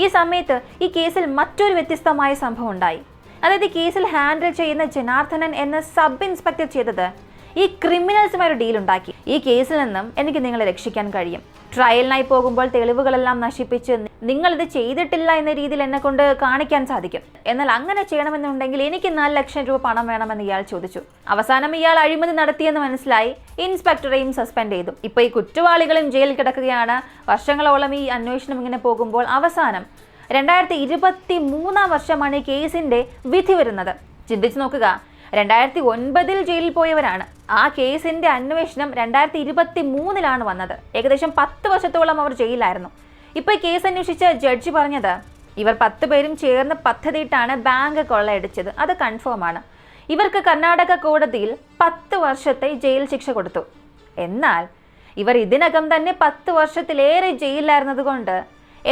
ഈ സമയത്ത് ഈ കേസിൽ മറ്റൊരു വ്യത്യസ്തമായ സംഭവം ഉണ്ടായി. അതായത് ഈ കേസിൽ ഹാൻഡിൽ ചെയ്യുന്ന ജനാർദ്ദനൻ എന്ന സബ് ഇൻസ്പെക്ടർ ചെയ്തത് ഈ ക്രിമിനൽസുമായി ഒരു ഡീൽ ഉണ്ടാക്കി. ഈ കേസിൽ നിന്നും എനിക്ക് നിങ്ങളെ രക്ഷിക്കാൻ കഴിയും. ട്രയലിനായി പോകുമ്പോൾ തെളിവുകളെല്ലാം നശിപ്പിച്ച് നിങ്ങളിത് ചെയ്തിട്ടില്ല എന്ന രീതിയിൽ എന്നെ കൊണ്ട് കാണിക്കാൻ സാധിക്കും. എന്നാൽ അങ്ങനെ ചെയ്യണമെന്നുണ്ടെങ്കിൽ എനിക്ക് 4 ലക്ഷം രൂപ പണം വേണമെന്ന് ഇയാൾ ചോദിച്ചു. അവസാനം ഇയാൾ അഴിമതി നടത്തിയെന്ന് മനസ്സിലായി. ഇൻസ്പെക്ടറെയും സസ്പെൻഡ് ചെയ്തു. ഇപ്പൊ ഈ കുറ്റവാളികളും ജയിലിൽ കിടക്കുകയാണ്. വർഷങ്ങളോളം ഈ അന്വേഷണം ഇങ്ങനെ പോകുമ്പോൾ അവസാനം 2023 വർഷമാണ് ഈ കേസിന്റെ വിധി വരുന്നത്. ചിന്തിച്ചു നോക്കുക, 2009 ജയിലിൽ പോയവരാണ്. ആ കേസിന്റെ അന്വേഷണം 2023 വന്നത്. ഏകദേശം 10 വർഷത്തോളം അവർ ജയിലായിരുന്നു. ഇപ്പൊ ഈ കേസ് അന്വേഷിച്ച ജഡ്ജി പറഞ്ഞത്, ഇവർ 10 പേരും ചേർന്ന് പദ്ധതിയിട്ടാണ് ബാങ്ക് കൊള്ളയടിച്ചത്. അത് കൺഫേം ആണ്. ഇവർക്ക് കർണാടക കോടതിയിൽ 10 വർഷത്തെ ജയിൽ ശിക്ഷ കൊടുത്തു. എന്നാൽ ഇവർ ഇതിനകം തന്നെ 10 വർഷത്തിലേറെ ജയിലിലായിരുന്നത് കൊണ്ട്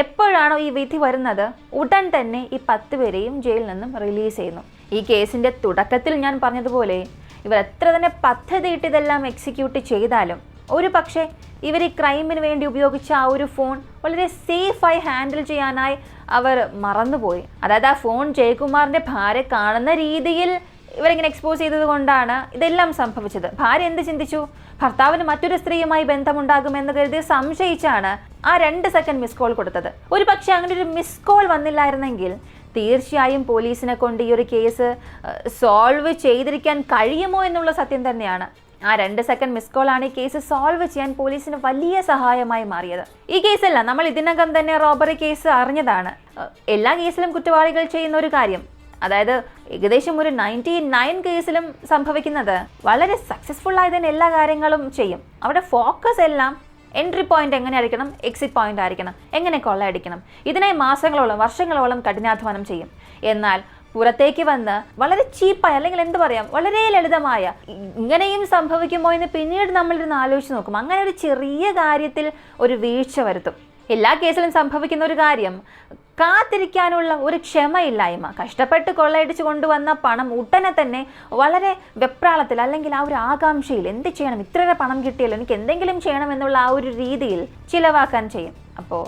എപ്പോഴാണോ ഈ വിധി വരുന്നത് ഉടൻ തന്നെ ഈ 10 പേരെയും ജയിലിൽ നിന്നും റിലീസ് ചെയ്യുന്നു. ഈ കേസിൻ്റെ തുടക്കത്തിൽ ഞാൻ പറഞ്ഞതുപോലെ ഇവർ എത്ര തന്നെ പദ്ധതിയിട്ട് ഇതെല്ലാം എക്സിക്യൂട്ട് ചെയ്താലും ഒരു പക്ഷേ ഇവർ ഈ ക്രൈമിന് വേണ്ടി ഉപയോഗിച്ച ആ ഒരു ഫോൺ വളരെ സേഫായി ഹാൻഡിൽ ചെയ്യാനായി അവർ മറന്നുപോയി. അതായത് ആ ഫോൺ ജയകുമാറിൻ്റെ ഭാര്യ കാണുന്ന രീതിയിൽ ഇവരിങ്ങനെ എക്സ്പോസ് ചെയ്തത് കൊണ്ടാണ് ഇതെല്ലാം സംഭവിച്ചത്. ഭാര്യ എന്ത് ചിന്തിച്ചു? ഭർത്താവിന് മറ്റൊരു സ്ത്രീയുമായി ബന്ധമുണ്ടാകുമെന്ന് കരുതി സംശയിച്ചാണ് ആ 2 സെക്കൻഡ് മിസ് കോൾ കൊടുത്തത്. ഒരു പക്ഷേ അങ്ങനെ ഒരു മിസ് കോൾ വന്നില്ലായിരുന്നെങ്കിൽ തീർച്ചയായും പോലീസിനെ കൊണ്ട് ഈ ഒരു കേസ് സോൾവ് ചെയ്തിരിക്കാൻ കഴിയുമോ എന്നുള്ള സത്യം തന്നെയാണ്. ആ 2 സെക്കൻഡ് മിസ് കോളാണ് ഈ കേസ് സോൾവ് ചെയ്യാൻ പോലീസിന് വലിയ സഹായമായി മാറിയത്. ഈ കേസല്ല, നമ്മൾ ഇതിനകം തന്നെ റോബറി കേസ് അറിഞ്ഞതാണ്. എല്ലാ കേസിലും കുറ്റവാളികൾ ചെയ്യുന്ന ഒരു കാര്യം, അതായത് ഏകദേശം ഒരു 99 കേസിലും സംഭവിക്കുന്നത് വളരെ സക്സസ്ഫുൾ ആയി തന്നെ എല്ലാ കാര്യങ്ങളും ചെയ്യും. അവിടെ ഫോക്കസ് എല്ലാം എൻട്രി പോയിന്റ് എങ്ങനെ ആയിരിക്കണം, എക്സിറ്റ് പോയിന്റ് ആയിരിക്കണം, എങ്ങനെ കൊള്ളയടിക്കണം. ഇതിനായി മാസങ്ങളോളം വർഷങ്ങളോളം കഠിനാധ്വാനം ചെയ്യും. എന്നാൽ പുറത്തേക്ക് വന്ന് വളരെ ചീപ്പായ, അല്ലെങ്കിൽ എന്ത് പറയാം, വളരെ ലളിതമായ ഇങ്ങനെയും സംഭവിക്കുമോ എന്ന് പിന്നീട് നമ്മളിരുന്ന് ആലോചിച്ച് നോക്കും. അങ്ങനെ ഒരു ചെറിയ കാര്യത്തിൽ ഒരു വീഴ്ച വരുത്തും. എല്ലാ കേസിലും സംഭവിക്കുന്ന ഒരു കാര്യം കാത്തിരിക്കാനുള്ള ഒരു ക്ഷമയില്ലായ്മ. കഷ്ടപ്പെട്ട് കൊള്ളയടിച്ച് കൊണ്ടുവന്ന പണം ഉടനെ തന്നെ വളരെ വെപ്രാളത്തിൽ, അല്ലെങ്കിൽ ആ ഒരു ആകാംക്ഷയിൽ എന്ത് ചെയ്യണം, ഇത്ര പണം കിട്ടിയല്ലോ എനിക്ക് എന്തെങ്കിലും ചെയ്യണം എന്നുള്ള ആ ഒരു രീതിയിൽ ചിലവാക്കാൻ ചെയ്യും. അപ്പോൾ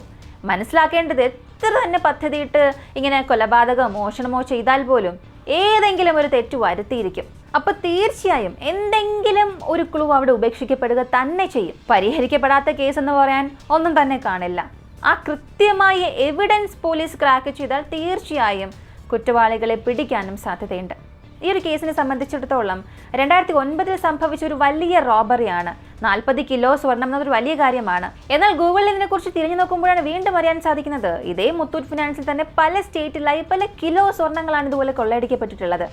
മനസ്സിലാക്കേണ്ടത് എത്ര തന്നെ പദ്ധതിയിട്ട് ഇങ്ങനെ കൊലപാതകമോ മോഷണമോ ചെയ്താൽ പോലും ഏതെങ്കിലും ഒരു തെറ്റ് വരുത്തിയിരിക്കും. അപ്പോൾ തീർച്ചയായും എന്തെങ്കിലും ഒരു ക്ലൂ അവിടെ ഉപേക്ഷിക്കപ്പെടുക തന്നെ ചെയ്യും. പരിഹരിക്കപ്പെടാത്ത കേസ് എന്ന് പറയാൻ ഒന്നും തന്നെ കാണില്ല. ആ കൃത്യമായ എവിഡൻസ് പോലീസ് ക്രാക്ക് ചെയ്താൽ തീർച്ചയായും കുറ്റവാളികളെ പിടിക്കാനും സാധ്യതയുണ്ട്. ഈ ഒരു കേസിനെ സംബന്ധിച്ചിടത്തോളം 2009 സംഭവിച്ച ഒരു വലിയ റോബറിയാണ്. 40 കിലോ സ്വർണം എന്നതൊരു വലിയ കാര്യമാണ്. എന്നാൽ ഗൂഗിളിൽ ഇതിനെക്കുറിച്ച് തിരിഞ്ഞു നോക്കുമ്പോഴാണ് വീണ്ടും അറിയാൻ സാധിക്കുന്നത് ഇതേ മുത്തൂറ്റ് ഫിനാൻസിൽ തന്നെ പല സ്റ്റേറ്റിലായി പല കിലോ സ്വർണ്ണങ്ങളാണ് ഇതുപോലെ കൊള്ളയടിക്കപ്പെട്ടിട്ടുള്ളത്.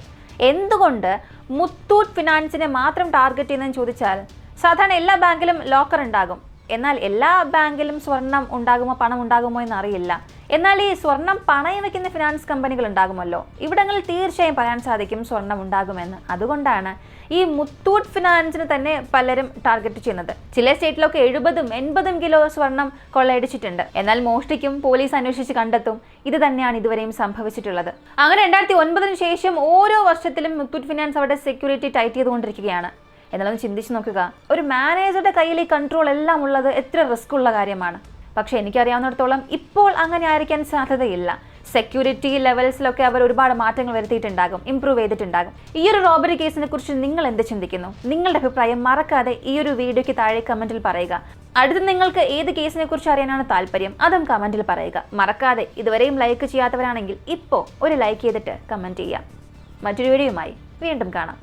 എന്തുകൊണ്ട് മുത്തൂറ്റ് ഫിനാൻസിനെ മാത്രം ടാർഗറ്റ് ചെയ്യുന്നതെന്ന് ചോദിച്ചാൽ, സാധാരണ എല്ലാ ബാങ്കിലും ലോക്കർ ഉണ്ടാകും, എന്നാൽ എല്ലാ ബാങ്കിലും സ്വർണം ഉണ്ടാകുമോ, പണം ഉണ്ടാകുമോ എന്നറിയില്ല. എന്നാൽ ഈ സ്വർണം പണയം വയ്ക്കുന്ന ഫിനാൻസ് കമ്പനികൾ ഉണ്ടാകുമല്ലോ, ഇവിടങ്ങളിൽ തീർച്ചയായും പറയാൻ സാധിക്കും സ്വർണം ഉണ്ടാകുമെന്ന്. അതുകൊണ്ടാണ് ഈ മുത്തൂറ്റ് ഫിനാൻസിന് തന്നെ പലരും ടാർഗറ്റ് ചെയ്യുന്നത്. ചില സ്റ്റേറ്റിലൊക്കെ 70-80 കിലോ സ്വർണം കൊള്ളയടിച്ചിട്ടുണ്ട്. എന്നാൽ മോഷ്ടിക്കും, പോലീസ് അന്വേഷിച്ച് കണ്ടെത്തും. ഇത് തന്നെയാണ് ഇതുവരെയും സംഭവിച്ചിട്ടുള്ളത്. അങ്ങനെ 2009 ശേഷം ഓരോ വർഷത്തിലും മുത്തൂറ്റ് ഫിനാൻസ് അവിടെ സെക്യൂരിറ്റി ടൈറ്റ് ചെയ്തുകൊണ്ടിരിക്കുകയാണ്. എന്നാലും ചിന്തിച്ച് നോക്കുക, ഒരു മാനേജറുടെ കയ്യിൽ ഈ കൺട്രോൾ എല്ലാം ഉള്ളത് എത്ര റിസ്ക് ഉള്ള കാര്യമാണ്. പക്ഷെ എനിക്കറിയാവുന്നിടത്തോളം ഇപ്പോൾ അങ്ങനെ ആയിരിക്കാൻ സാധ്യതയില്ല. സെക്യൂരിറ്റി ലെവൽസിലൊക്കെ അവർ ഒരുപാട് മാറ്റങ്ങൾ വരുത്തിയിട്ടുണ്ടാകും, ഇംപ്രൂവ് ചെയ്തിട്ടുണ്ടാകും. ഈ ഒരു റോബറി കേസിനെ കുറിച്ച് നിങ്ങൾ എന്ത് ചിന്തിക്കുന്നു? നിങ്ങളുടെ അഭിപ്രായം മറക്കാതെ ഈ ഒരു വീഡിയോയ്ക്ക് താഴെ കമന്റിൽ പറയുക. അടുത്ത് നിങ്ങൾക്ക് ഏത് കേസിനെ കുറിച്ച് അറിയാനാണ് താല്പര്യം, അതും കമന്റിൽ പറയുക. മറക്കാതെ ഇതുവരെയും ലൈക്ക് ചെയ്യാത്തവരാണെങ്കിൽ ഇപ്പോൾ ഒരു ലൈക്ക് ചെയ്തിട്ട് കമന്റ് ചെയ്യാം. മറ്റൊരു വീഡിയോയുമായി വീണ്ടും കാണാം.